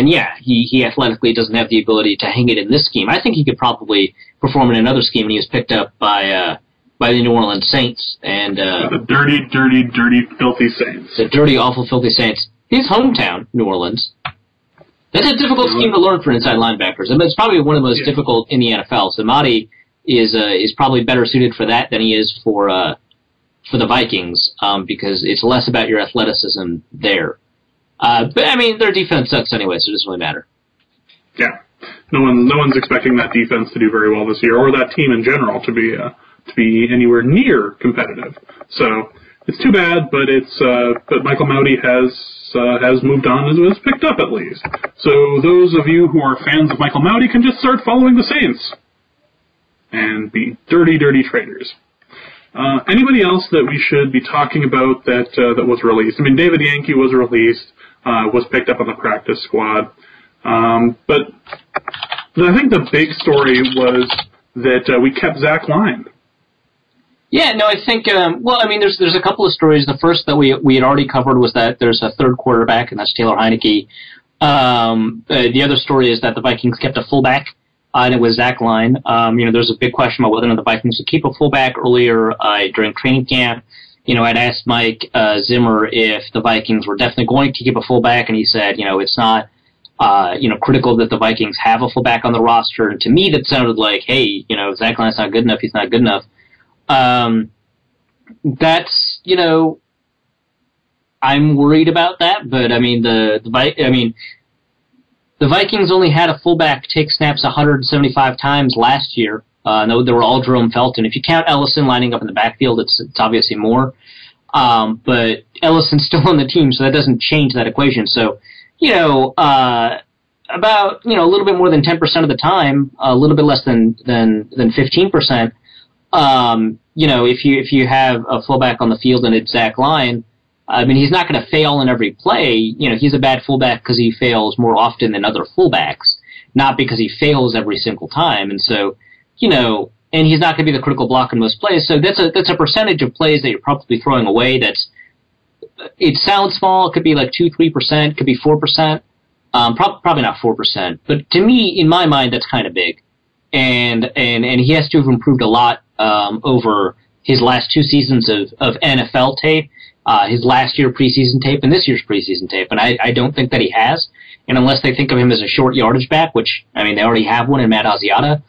yeah, he athletically doesn't have the ability to hang it in this scheme. I think he could probably perform in another scheme, and he was picked up by the New Orleans Saints. And the dirty, dirty, dirty, filthy Saints. The dirty, awful, filthy Saints. His hometown, New Orleans. That's a difficult scheme to learn for inside linebackers. And it's probably one of the most difficult in the NFL. So Mowdy is probably better suited for that than he is for the Vikings, because it's less about your athleticism there. But I mean, their defense sucks anyway, so it doesn't really matter. Yeah, no one's expecting that defense to do very well this year, or that team in general to be anywhere near competitive. So it's too bad, but Michael Mauti has moved on, has picked up at least. So those of you who are fans of Michael Mauti can just start following the Saints and be dirty, dirty traders. Anybody else that we should be talking about that was released? I mean, David Yankee was released, was picked up on the practice squad. But I think the big story was that we kept Zach Line. Yeah, no, I think, well, I mean, there's a couple of stories. The first that we had already covered was that there's a third quarterback, and that's Taylor Heinecke. The other story is that the Vikings kept a fullback, and it was Zach Line. There's a big question about whether or not the Vikings would keep a fullback earlier during training camp. I'd asked Mike Zimmer if the Vikings were definitely going to keep a fullback, and he said, it's not, critical that the Vikings have a fullback on the roster. And to me, that sounded like, hey, Zach Line's not good enough. He's not good enough. That's, I'm worried about that, but I mean, the Vikings only had a fullback take snaps 175 times last year. They were all Jerome Felton. If you count Ellison lining up in the backfield, it's obviously more. But Ellison's still on the team, so that doesn't change that equation. So, about, a little bit more than 10% of the time, a little bit less than 15%, if you have a fullback on the field and it's Zach Line, I mean, he's not going to fail in every play. He's a bad fullback because he fails more often than other fullbacks, not because he fails every single time. And so, and he's not going to be the critical block in most plays. So that's a percentage of plays that you're probably throwing away. It sounds small. It could be like 2-3%, could be 4%. Probably not 4%, but to me, in my mind, that's kind of big. And he has to have improved a lot over his last 2 seasons of NFL tape, his last year preseason tape, and this year's preseason tape. And I don't think that he has. And unless they think of him as a short yardage back, which, I mean, they already have one in Matt Asiata,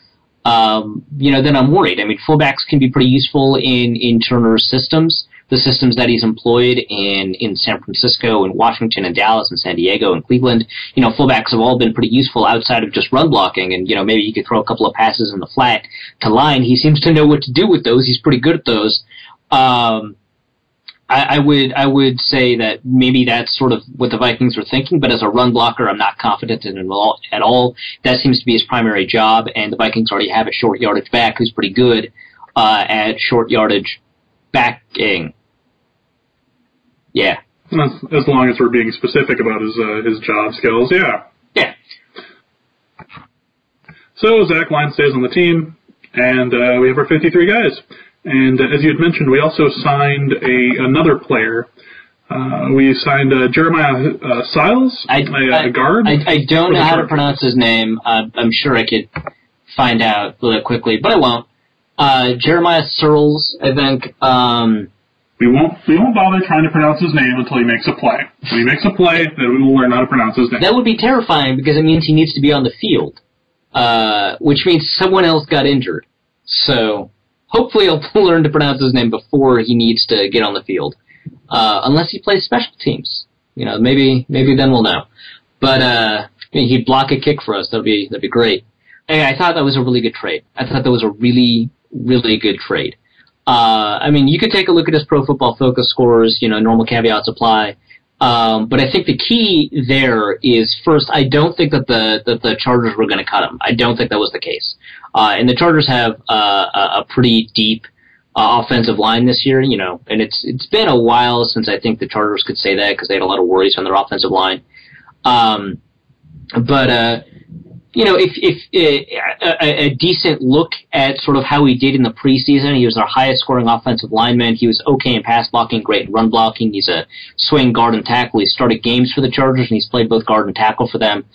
then I'm worried. I mean, fullbacks can be pretty useful in Turner's systems, the systems that he's employed in San Francisco and Washington and Dallas and San Diego and Cleveland. Fullbacks have all been pretty useful outside of just run blocking, and, maybe you could throw a couple of passes in the flat to Line. He seems to know what to do with those. He's pretty good at those. I would say that maybe that's sort of what the Vikings were thinking, but as a run blocker, I'm not confident in him at all. That seems to be his primary job, and the Vikings already have a short yardage back who's pretty good at short yardage backing. Yeah. As long as we're being specific about his job skills, yeah. Yeah. So Zach Line stays on the team, and we have our 53 guys. And as you had mentioned, we also signed another player. We signed Jeremiah Siles, a guard. I don't know how to pronounce his name. I'm sure I could find out really quickly, but I won't. Jeremiah Searles, I think. We won't bother trying to pronounce his name until he makes a play. When he makes a play, then we will learn how to pronounce his name. That would be terrifying because it means he needs to be on the field, which means someone else got injured. So hopefully he'll learn to pronounce his name before he needs to get on the field, unless he plays special teams. Maybe then we'll know. But he'd block a kick for us. That'd be great. Hey, I thought that was a really good trade. I thought that was a really, really good trade. I mean, you could take a look at his Pro Football Focus scores, normal caveats apply. But I think the key there is, first, I don't think that the Chargers were going to cut him. I don't think that was the case. And the Chargers have a pretty deep offensive line this year, and it's been a while since I think the Chargers could say that because they had a lot of worries on their offensive line. If a decent look at sort of how he did in the preseason, he was our highest scoring offensive lineman. He was okay in pass blocking, great in run blocking. He's a swing guard and tackle. He started games for the Chargers, and he's played both guard and tackle for them.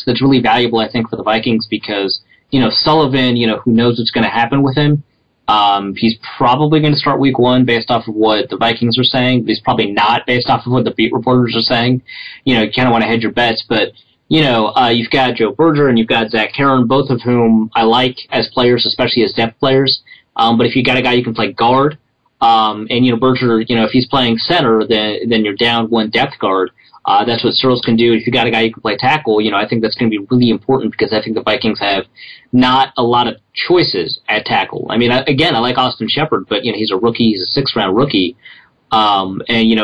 That's really valuable, I think, for the Vikings because, Sullivan, who knows what's going to happen with him. He's probably going to start week 1 based off of what the Vikings are saying. He's probably not based off of what the beat reporters are saying. You kind of want to hedge your bets, but, you've got Joe Berger and you've got Zach Heron, both of whom I like as players, especially as depth players. But if you got a guy you can play guard, And, Berger, if he's playing center, then you're down one depth guard. That's what Searles can do. If you got a guy who can play tackle, I think that's going to be really important because I think the Vikings have not a lot of choices at tackle. I mean, I like Austin Shepard, but, he's a rookie. He's a sixth-round rookie. And,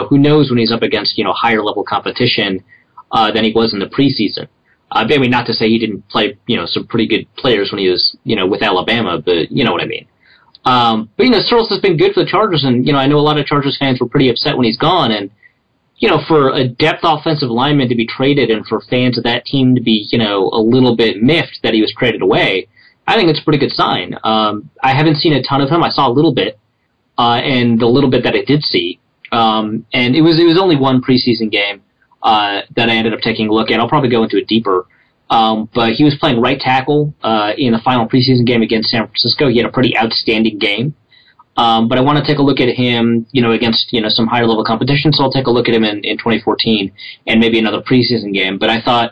who knows when he's up against, higher-level competition than he was in the preseason. I mean, not to say he didn't play, some pretty good players when he was, with Alabama, but you know what I mean. But, Searles has been good for the Chargers, and, I know a lot of Chargers fans were pretty upset when he's gone, and, for a depth offensive lineman to be traded and for fans of that team to be, a little bit miffed that he was traded away, I think it's a pretty good sign. I haven't seen a ton of him. I saw a little bit, and the little bit that I did see, and it was only one preseason game that I ended up taking a look at. I'll probably go into it deeper. But he was playing right tackle in the final preseason game against San Francisco. He had a pretty outstanding game. But I want to take a look at him, against, some higher level competition. So I'll take a look at him in 2014 and maybe another preseason game. But I thought,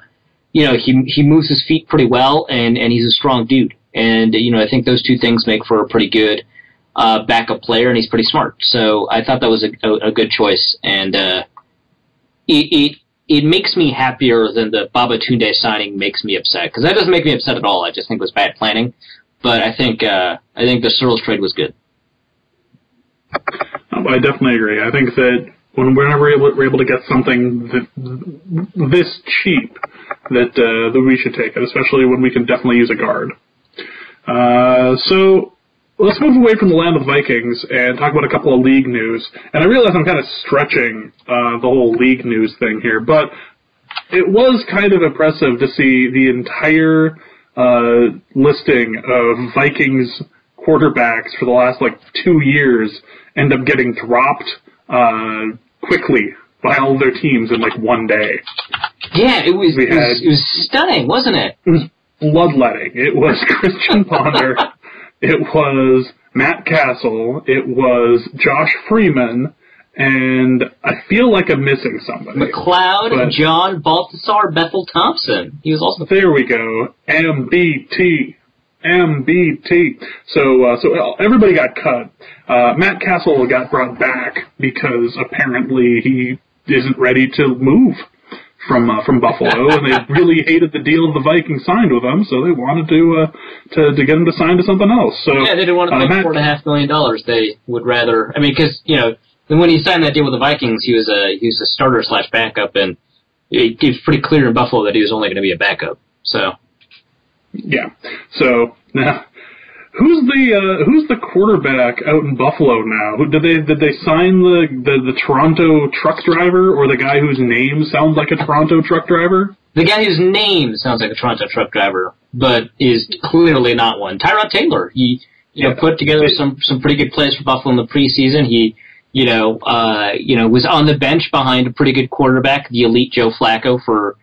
he moves his feet pretty well and he's a strong dude. And, I think those two things make for a pretty good backup player, and he's pretty smart. So I thought that was a good choice. And it makes me happier than the Babatunde signing makes me upset. Because that doesn't make me upset at all. I just think it was bad planning. But I think the Searles trade was good. I definitely agree. I think that whenever we're able to get something this cheap, that we should take it, especially when we can definitely use a guard. So let's move away from the land of the Vikings and talk about a couple of league news. And I realize I'm kind of stretching the whole league news thing here, but it was kind of impressive to see the entire listing of Vikings quarterbacks for the last 2 years end up getting dropped quickly by all their teams in one day. Yeah, it was stunning, wasn't it? It was bloodletting. It was Christian Ponder. It was Matt Castle. It was Josh Freeman. And I feel like I'm missing somebody. McLeod, John Balthasar, Bethel Thompson. He was also... There we go. MBT. So everybody got cut. Matt Castle got brought back because apparently he isn't ready to move from Buffalo, and they really hated the deal the Vikings signed with him, so they wanted to get him to sign to something else. So yeah, they didn't want to pay $4.5 million. They would rather. I mean, because when he signed that deal with the Vikings, he was a starter / backup, and it was pretty clear in Buffalo that he was only going to be a backup. So. Yeah. So now, who's the quarterback out in Buffalo now? Did they sign the Toronto truck driver, or the guy whose name sounds like a Toronto truck driver? The guy whose name sounds like a Toronto truck driver, but is clearly not one. Tyrod Taylor. He put together some pretty good plays for Buffalo in the preseason. He was on the bench behind a pretty good quarterback, the elite Joe Flacco, for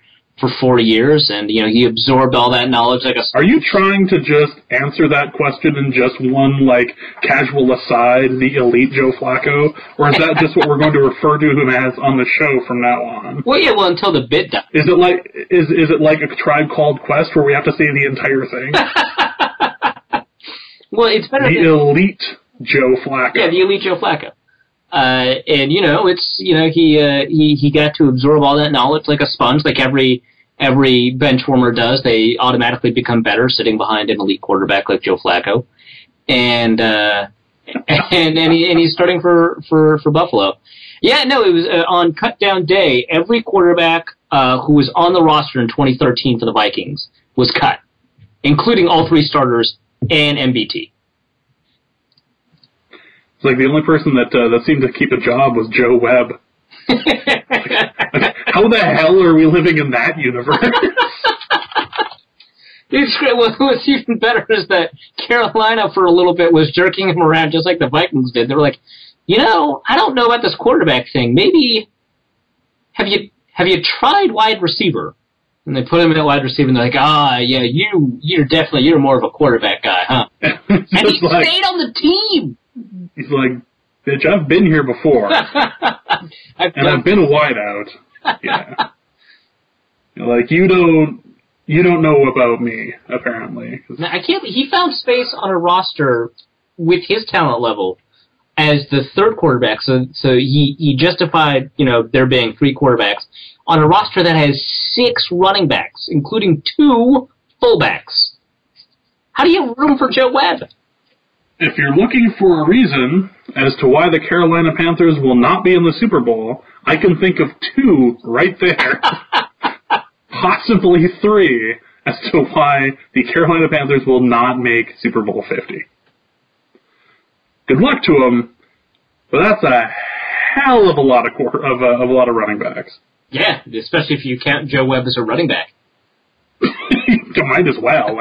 4 years, and he absorbed all that knowledge like a... Are you trying to just answer that question in just one casual aside, the elite Joe Flacco, or is that just what we're going to refer to him as on the show from now on? Well, yeah, until the bit dies. Is it like a Tribe Called Quest where we have to say the entire thing? Well, it's better the elite Joe Flacco. Yeah, the elite Joe Flacco. And he got to absorb all that knowledge like a sponge, like every bench warmer does. They automatically become better sitting behind an elite quarterback like Joe Flacco, and he's starting for Buffalo. Yeah, no, it was on cut down day. Every quarterback who was on the roster in 2013 for the Vikings was cut, including all three starters and MBT. The only person that seemed to keep a job was Joe Webb. How the hell are we living in that universe? What's even better is that Carolina for a little bit was jerking him around just like the Vikings did. They were like, I don't know about this quarterback thing. Maybe have you tried wide receiver? And they put him in at wide receiver, and they're like, yeah, you're more of a quarterback guy, huh? And he stayed on the team. He's like, bitch, I've been here before. I've been a wideout. Yeah. You don't know about me, apparently. Now, he found space on a roster with his talent level as the third quarterback. So he justified, there being 3 quarterbacks on a roster that has 6 running backs, including 2 fullbacks. How do you have room for Joe Webb? If you're looking for a reason as to why the Carolina Panthers will not be in the Super Bowl, I can think of 2 right there. Possibly 3 as to why the Carolina Panthers will not make Super Bowl 50. Good luck to them, but that's a hell of a lot of running backs. Yeah, especially if you count Joe Webb as a running back. You might as well.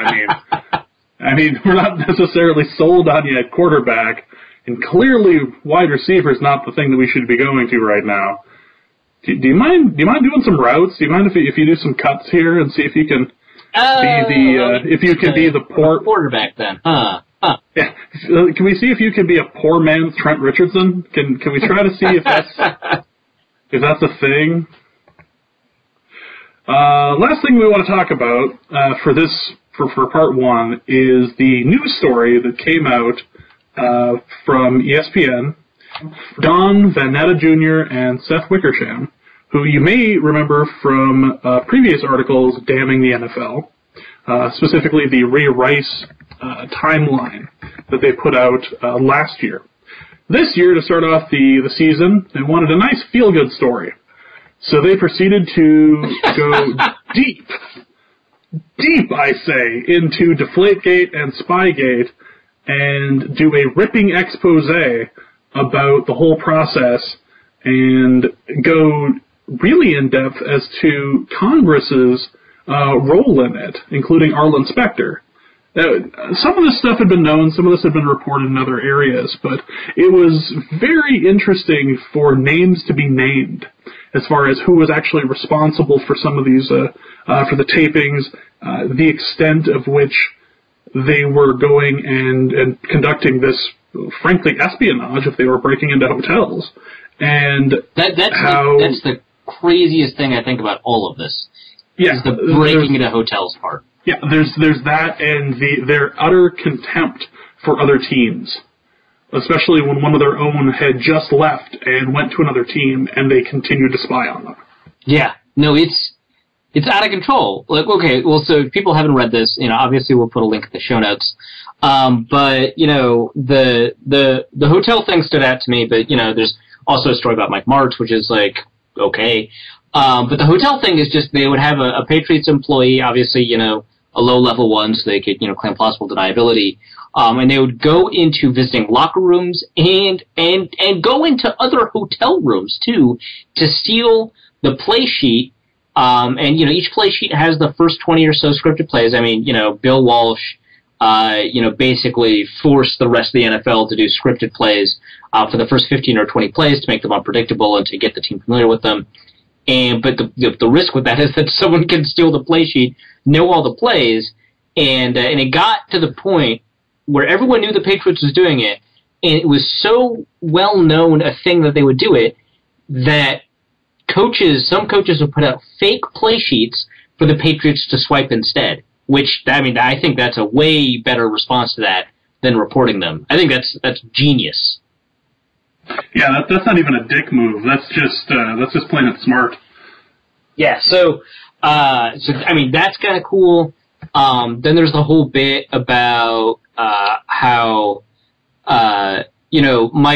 I mean, we're not necessarily sold on you at quarterback, and clearly wide receiver is not the thing that we should be going to right now. Do you mind doing some routes? Do you mind if you do some cuts here and see if you can be the poor quarterback then? Huh. Yeah. Can we see if you can be a poor man's Trent Richardson? Can we try to see if that's a thing? Last thing we want to talk about for part 1 is the news story that came out from ESPN. Don Van Natta Jr. and Seth Wickersham, who you may remember from previous articles damning the NFL, specifically the Ray Rice timeline that they put out last year. This year, to start off the season, they wanted a nice feel-good story. So they proceeded to go deep, I say, into Deflategate and Spygate and do a ripping expose about the whole process and go really in depth as to Congress's role in it, including Arlen Specter. Now, some of this stuff had been known, some of this had been reported in other areas, but it was very interesting for names to be named as far as who was actually responsible for some of these, for the tapings, the extent of which they were going and conducting this, frankly, espionage if they were breaking into hotels. And that's the craziest thing I think about all of this. Yeah, is the breaking into hotels part. Yeah, there's that and their utter contempt for other teams, especially when one of their own had just left and went to another team and they continued to spy on them. Yeah, no, it's out of control. Like, okay, well, so if people haven't read this, obviously we'll put a link in the show notes. But the hotel thing stood out to me. But there's also a story about Mike Martz, which is like okay. But the hotel thing is just they would have a Patriots employee, obviously, a low-level one, so they could, claim plausible deniability. And they would go into visiting locker rooms and go into other hotel rooms, too, to steal the play sheet. And, each play sheet has the first 20 or so scripted plays. I mean, Bill Walsh, basically forced the rest of the NFL to do scripted plays for the first 15 or 20 plays to make them unpredictable and to get the team familiar with them. But the risk with that is that someone can steal the play sheet, know all the plays, and it got to the point where everyone knew the Patriots was doing it, and it was so well known a thing that they would do it that some coaches would put out fake play sheets for the Patriots to swipe instead. Which I think that's a way better response to that than reporting them. I think that's genius. Yeah, that's not even a dick move. That's just plain and smart. Yeah, so that's kind of cool. Then there's the whole bit about how Mike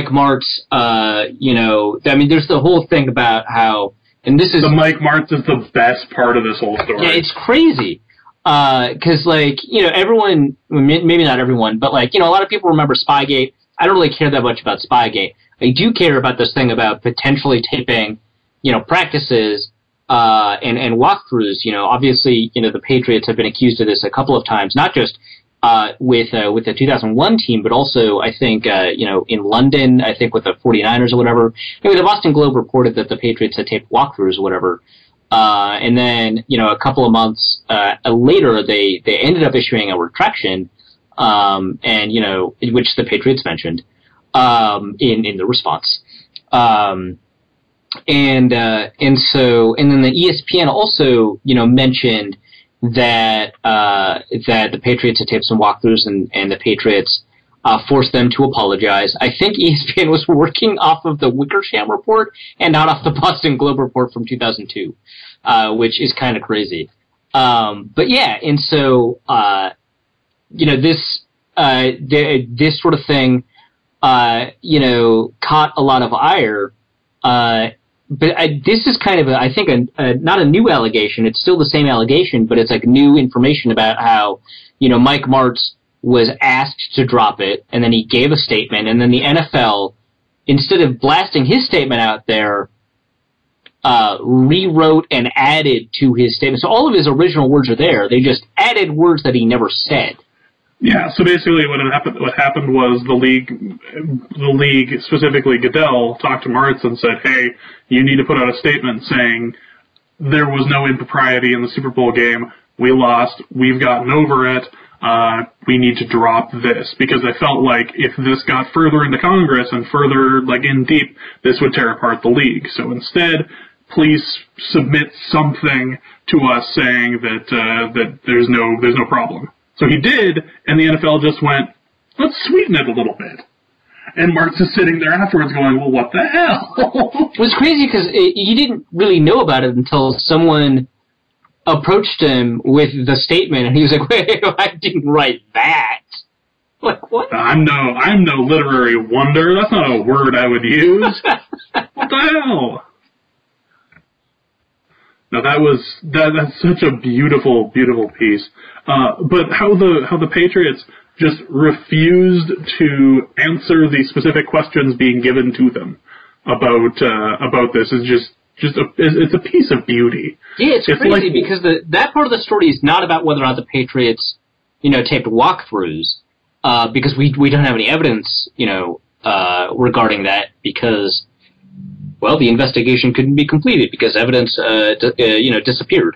Martz. There's the whole thing about how, and this is the Mike Martz is the best part of this whole story. Yeah, it's crazy. Because everyone, maybe not everyone, but a lot of people remember Spygate. I don't really care that much about Spygate. I do care about this thing about potentially taping, practices, and walkthroughs. Obviously, the Patriots have been accused of this a couple of times, not just, with the 2001 team, but also, I think, in London, I think with the 49ers or whatever. The Boston Globe reported that the Patriots had taped walkthroughs or whatever. And then, a couple of months, later, they ended up issuing a retraction, which the Patriots mentioned, in the response. And then the ESPN also, mentioned that the Patriots had taped some walkthroughs and the Patriots, forced them to apologize. I think ESPN was working off of the Wickersham report and not off the Boston Globe report from 2002, which is kind of crazy. But yeah, and so, this sort of thing, caught a lot of ire. But this is kind of, I think, not a new allegation. It's still the same allegation, but it's like new information about how, Mike Martz was asked to drop it, and then he gave a statement, and then the NFL, instead of blasting his statement out there, rewrote and added to his statement. So all of his original words are there. They just added words that he never said. Yeah, so basically what happened was the league, specifically Goodell, talked to Martz and said, hey, you need to put out a statement saying there was no impropriety in the Super Bowl game. We lost. We've gotten over it. We need to drop this, because I felt like if this got further into Congress and further in deep, this would tear apart the league. So instead, please submit something to us saying that there's no problem. So he did, and the NFL just went, let's sweeten it a little bit. And Martz is sitting there afterwards going, well, what the hell? It was crazy because he didn't really know about it until someone approached him with the statement, and he was like, wait, I didn't write that. Like, what? I'm no literary wonder. That's not a word I would use. What the hell? No, that's such a beautiful, beautiful piece. But how the Patriots just refused to answer the specific questions being given to them about this is just it's a piece of beauty. Yeah, it's crazy because that part of the story is not about whether or not the Patriots, taped walkthroughs, because we don't have any evidence, regarding that because, well, the investigation couldn't be completed because evidence, disappeared.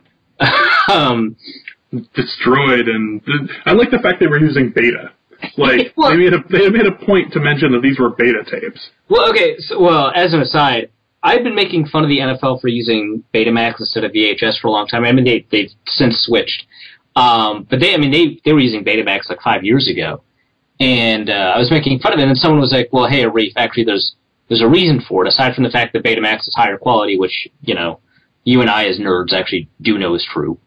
Destroyed, and I like the fact they were using beta. Like, well, they made a point to mention that these were beta tapes. Well, okay, as an aside, I've been making fun of the NFL for using Betamax instead of VHS for a long time. I mean, they've since switched. But they were using Betamax like 5 years ago. And I was making fun of it, and someone was like, well, hey, Arif, actually there's a reason for it, aside from the fact that Betamax is higher quality, which, you and I as nerds actually do know is true.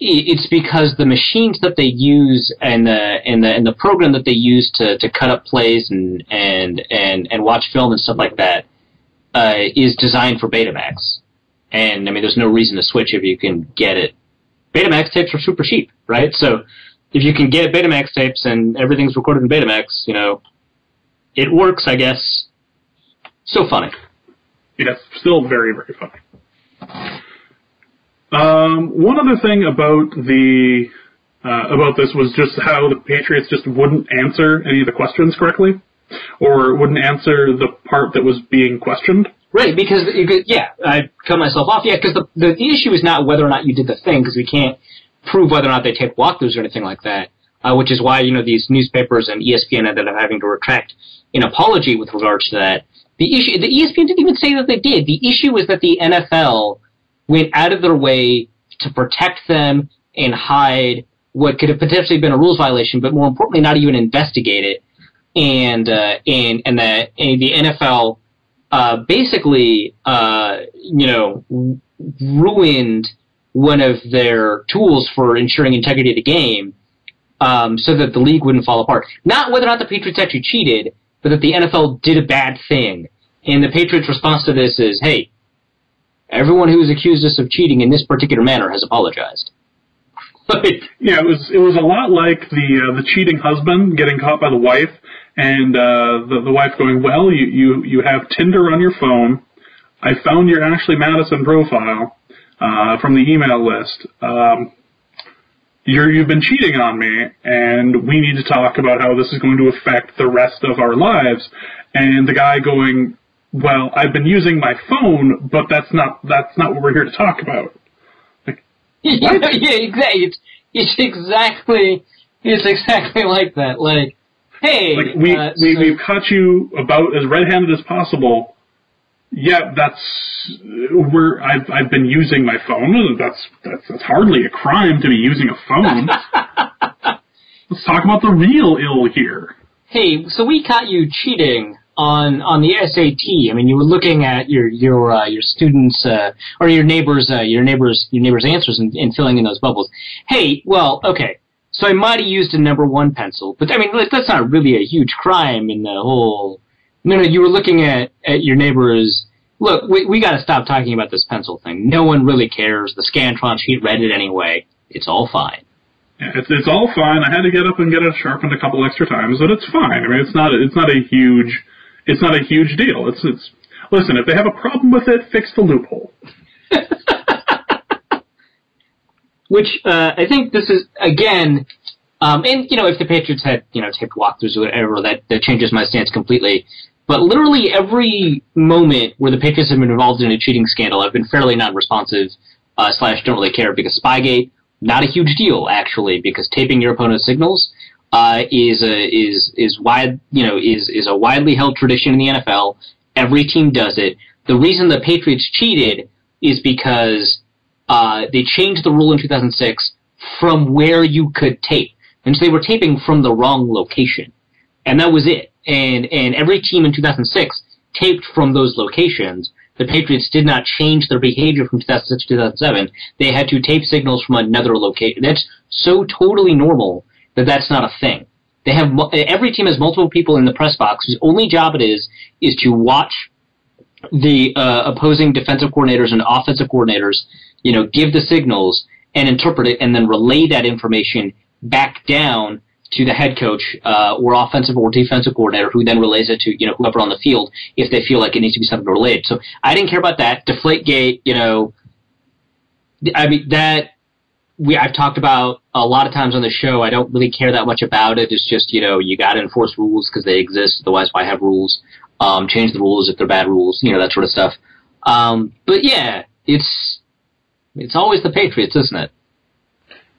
It's because the machines that they use and the program that they use to cut up plays and watch film and stuff like that is designed for Betamax. And I mean, there's no reason to switch if you can get it. Betamax tapes are super cheap, right? So if you can get Betamax tapes and everything's recorded in Betamax, it works, I guess. So funny. Yes, still very, very funny. One other thing about this was just how the Patriots just wouldn't answer any of the questions correctly, or wouldn't answer the part that was being questioned. Right, because I cut myself off. Yeah, because the issue is not whether or not you did the thing, because we can't prove whether or not they taped walkthroughs or anything like that. Which is why these newspapers and ESPN ended up having to retract an apology with regards to that. The ESPN didn't even say that they did. The issue is that the NFL went out of their way to protect them and hide what could have potentially been a rules violation, but more importantly, not even investigate it. And the NFL basically ruined one of their tools for ensuring integrity of the game, so that the league wouldn't fall apart. Not whether or not the Patriots actually cheated, but that the NFL did a bad thing. And the Patriots' response to this is, hey, everyone who has accused us of cheating in this particular manner has apologized. Yeah, it was a lot like the cheating husband getting caught by the wife, and the wife going, well, you have Tinder on your phone. I found your Ashley Madison profile from the email list. You've been cheating on me, and we need to talk about how this is going to affect the rest of our lives. And the guy going, well, I've been using my phone, but that's not what we're here to talk about. Like, what? Yeah, exactly. It's exactly like that. Like, hey, like we've caught you about as red-handed as possible. Yeah, I've been using my phone. That's hardly a crime to be using a phone. Let's talk about the real ill here. Hey, so we caught you cheating on the SAT. I mean, you were looking at your students or your neighbors' answers and filling in those bubbles. Hey, well, okay. So I might have used a number 1 pencil, but I mean, that's not really a huge crime in the whole. No, you were looking at your neighbors. Look, we got to stop talking about this pencil thing. No one really cares. The Scantron sheet read it anyway. It's all fine. Yeah, it's all fine. I had to get up and get it sharpened a couple extra times, but it's fine. I mean, it's not a huge deal. It's listen, if they have a problem with it, fix the loophole. Which I think this is again, and if the Patriots had taped walkthroughs or whatever, that changes my stance completely. But literally every moment where the Patriots have been involved in a cheating scandal, I've been fairly non-responsive / don't really care, because Spygate, not a huge deal actually, because taping your opponent's signals is a widely held tradition in the NFL. Every team does it. The reason the Patriots cheated is because they changed the rule in 2006 from where you could tape, and so they were taping from the wrong location, and that was it. And every team in 2006 taped from those locations. The Patriots did not change their behavior from 2006 to 2007. They had to tape signals from another location. That's so totally normal that that's not a thing. Every team has multiple people in the press box whose only job it is to watch the opposing defensive coordinators and offensive coordinators, give the signals and interpret it, and then relay that information back down to the head coach or offensive or defensive coordinator, who then relays it to whoever on the field if they feel like it needs to be something relayed. So I didn't care about that. Deflategate, I mean I've talked about a lot of times on the show. I don't really care that much about it. It's just you got to enforce rules because they exist. Otherwise, why have rules? Change the rules if they're bad rules. That sort of stuff. But yeah, it's always the Patriots, isn't it?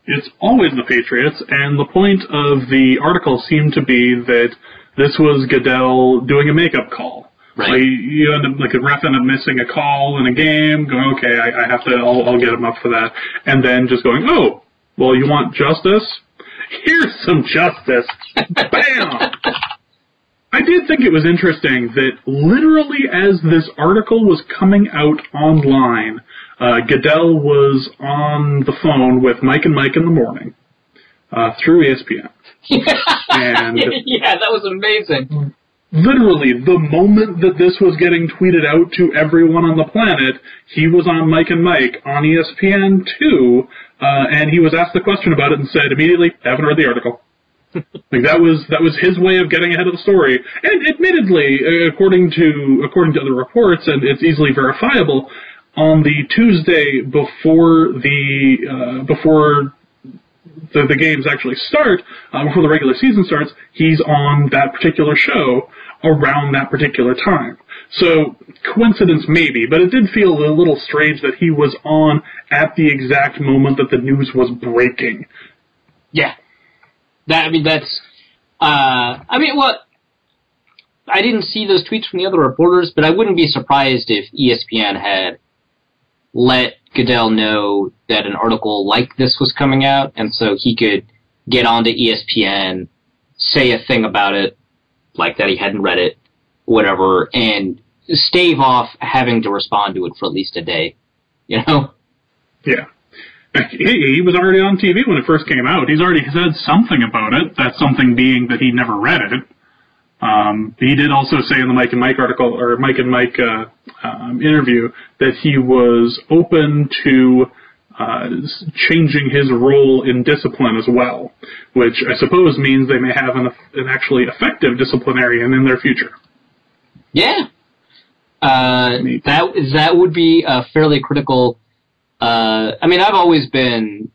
It's always the Patriots, and the point of the article seemed to be that this was Goodell doing a makeup call. Right. You end up, a ref ended up missing a call in a game, going, okay, I have to, I'll get him up for that, and then just going, oh, well, you want justice? Here's some justice. Bam! I did think it was interesting that literally as this article was coming out online, Goodell was on the phone with Mike and Mike in the morning through ESPN. And yeah, that was amazing. Literally, the moment that this was getting tweeted out to everyone on the planet, he was on Mike and Mike on ESPN too, and he was asked the question about it and said immediately, haven't read the article. That was his way of getting ahead of the story. And admittedly, according to other reports, and it's easily verifiable, on the Tuesday before the games actually start, before the regular season starts, he's on that particular show around that particular time. So, coincidence maybe, but it did feel a little strange that he was on at the exact moment that the news was breaking. Yeah. I didn't see those tweets from the other reporters, but I wouldn't be surprised if ESPN had let Goodell know that an article like this was coming out, and so he could get onto ESPN, say a thing about it, like that he hadn't read it, whatever, and stave off having to respond to it for at least a day, Yeah. He was already on TV when it first came out. He's already said something about it, that something being that he never read it. He did also say in the Mike and Mike article, or Mike and Mike interview, that he was open to changing his role in discipline as well, which I suppose means they may have an actually effective disciplinarian in their future. Yeah. That would be a fairly critical. I've always been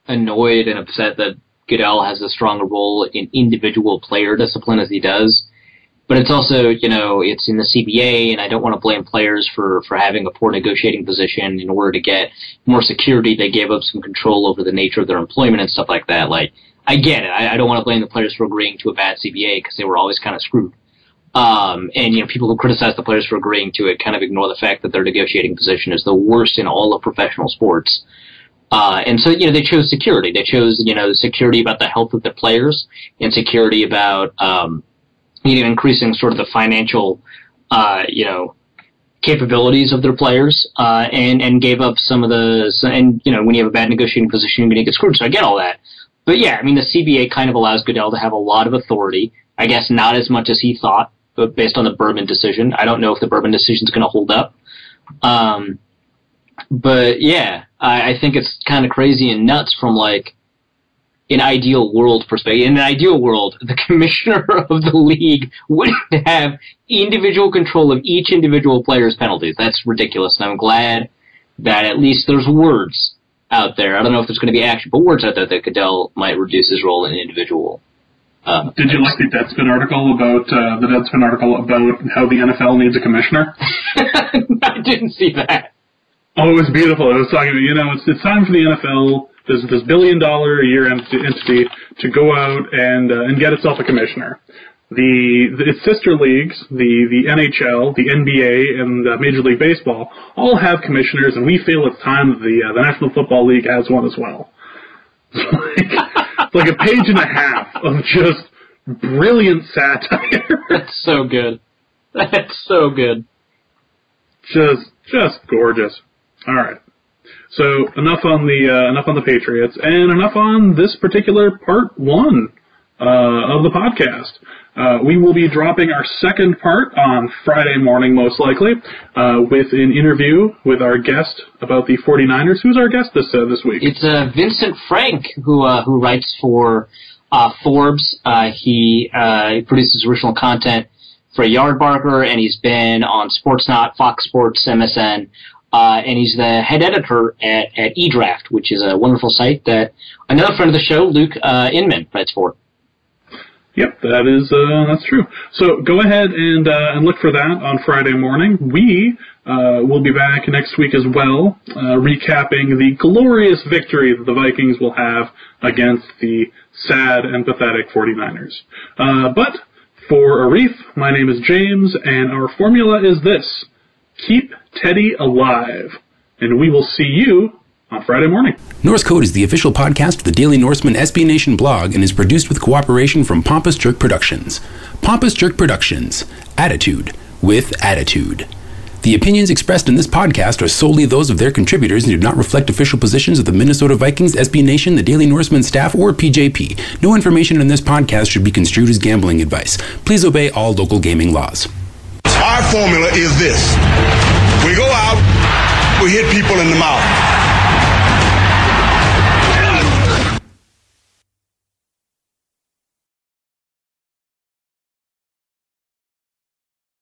annoyed and upset that Goodell has a stronger role in individual player discipline as he does. But it's also, it's in the CBA, and I don't want to blame players for having a poor negotiating position. In order to get more security, they gave up some control over the nature of their employment and stuff like that. I get it. I don't want to blame the players for agreeing to a bad CBA because they were always kind of screwed. People who criticize the players for agreeing to it kind of ignore the fact that their negotiating position is the worst in all of professional sports. And so, they chose security. They chose, security about the health of the players and security about, increasing sort of the financial, capabilities of their players, and gave up some of when you have a bad negotiating position, you're going to get screwed. So I get all that. But yeah, the CBA kind of allows Goodell to have a lot of authority. I guess not as much as he thought, but based on the Berman decision. I don't know if the Berman decision is going to hold up. But yeah, I think it's kind of crazy and nuts from an ideal world perspective. In an ideal world, the commissioner of the league would have individual control of each individual player's penalties. That's ridiculous, and I'm glad that at least there's words out there. I don't know if there's going to be action, but words out there that Goodell might reduce his role in individual. Did you like the Deadspin article about how the NFL needs a commissioner? I didn't see that. Oh, it was beautiful. It was talking about, it's time for the NFL, this $1 billion a year entity, to go out and get itself a commissioner. Its sister leagues, the NHL, the NBA, and Major League Baseball, all have commissioners, and we feel it's time that the National Football League has one as well. It's like a page and a half of just brilliant satire. That's so good. That's so good. Just gorgeous. All right. So enough on the Patriots, and enough on this particular part 1 of the podcast. We will be dropping our second part on Friday morning, most likely, with an interview with our guest about the 49ers. Who's our guest this week? It's Vincent Frank, who writes for Forbes. He produces original content for Yardbarker, and he's been on Sportsnaut, Fox Sports, MSN. And he's the head editor at eDraft, which is a wonderful site that another friend of the show, Luke Inman, writes for. Yep, that's true. So go ahead and look for that on Friday morning. We will be back next week as well, recapping the glorious victory that the Vikings will have against the sad and pathetic 49ers. But for Arif, my name is James, and our formula is this: keep Teddy alive, and we will see you on Friday morning. Norse Code is the official podcast of the Daily Norseman SB Nation blog and is produced with cooperation from Pompous Jerk Productions. Pompous Jerk Productions. Attitude with attitude. The opinions expressed in this podcast are solely those of their contributors and do not reflect official positions of the Minnesota Vikings, SB Nation, the Daily Norseman staff, or PJP. No information in this podcast should be construed as gambling advice. Please obey all local gaming laws. Our formula is this: we go out, we hit people in the mouth.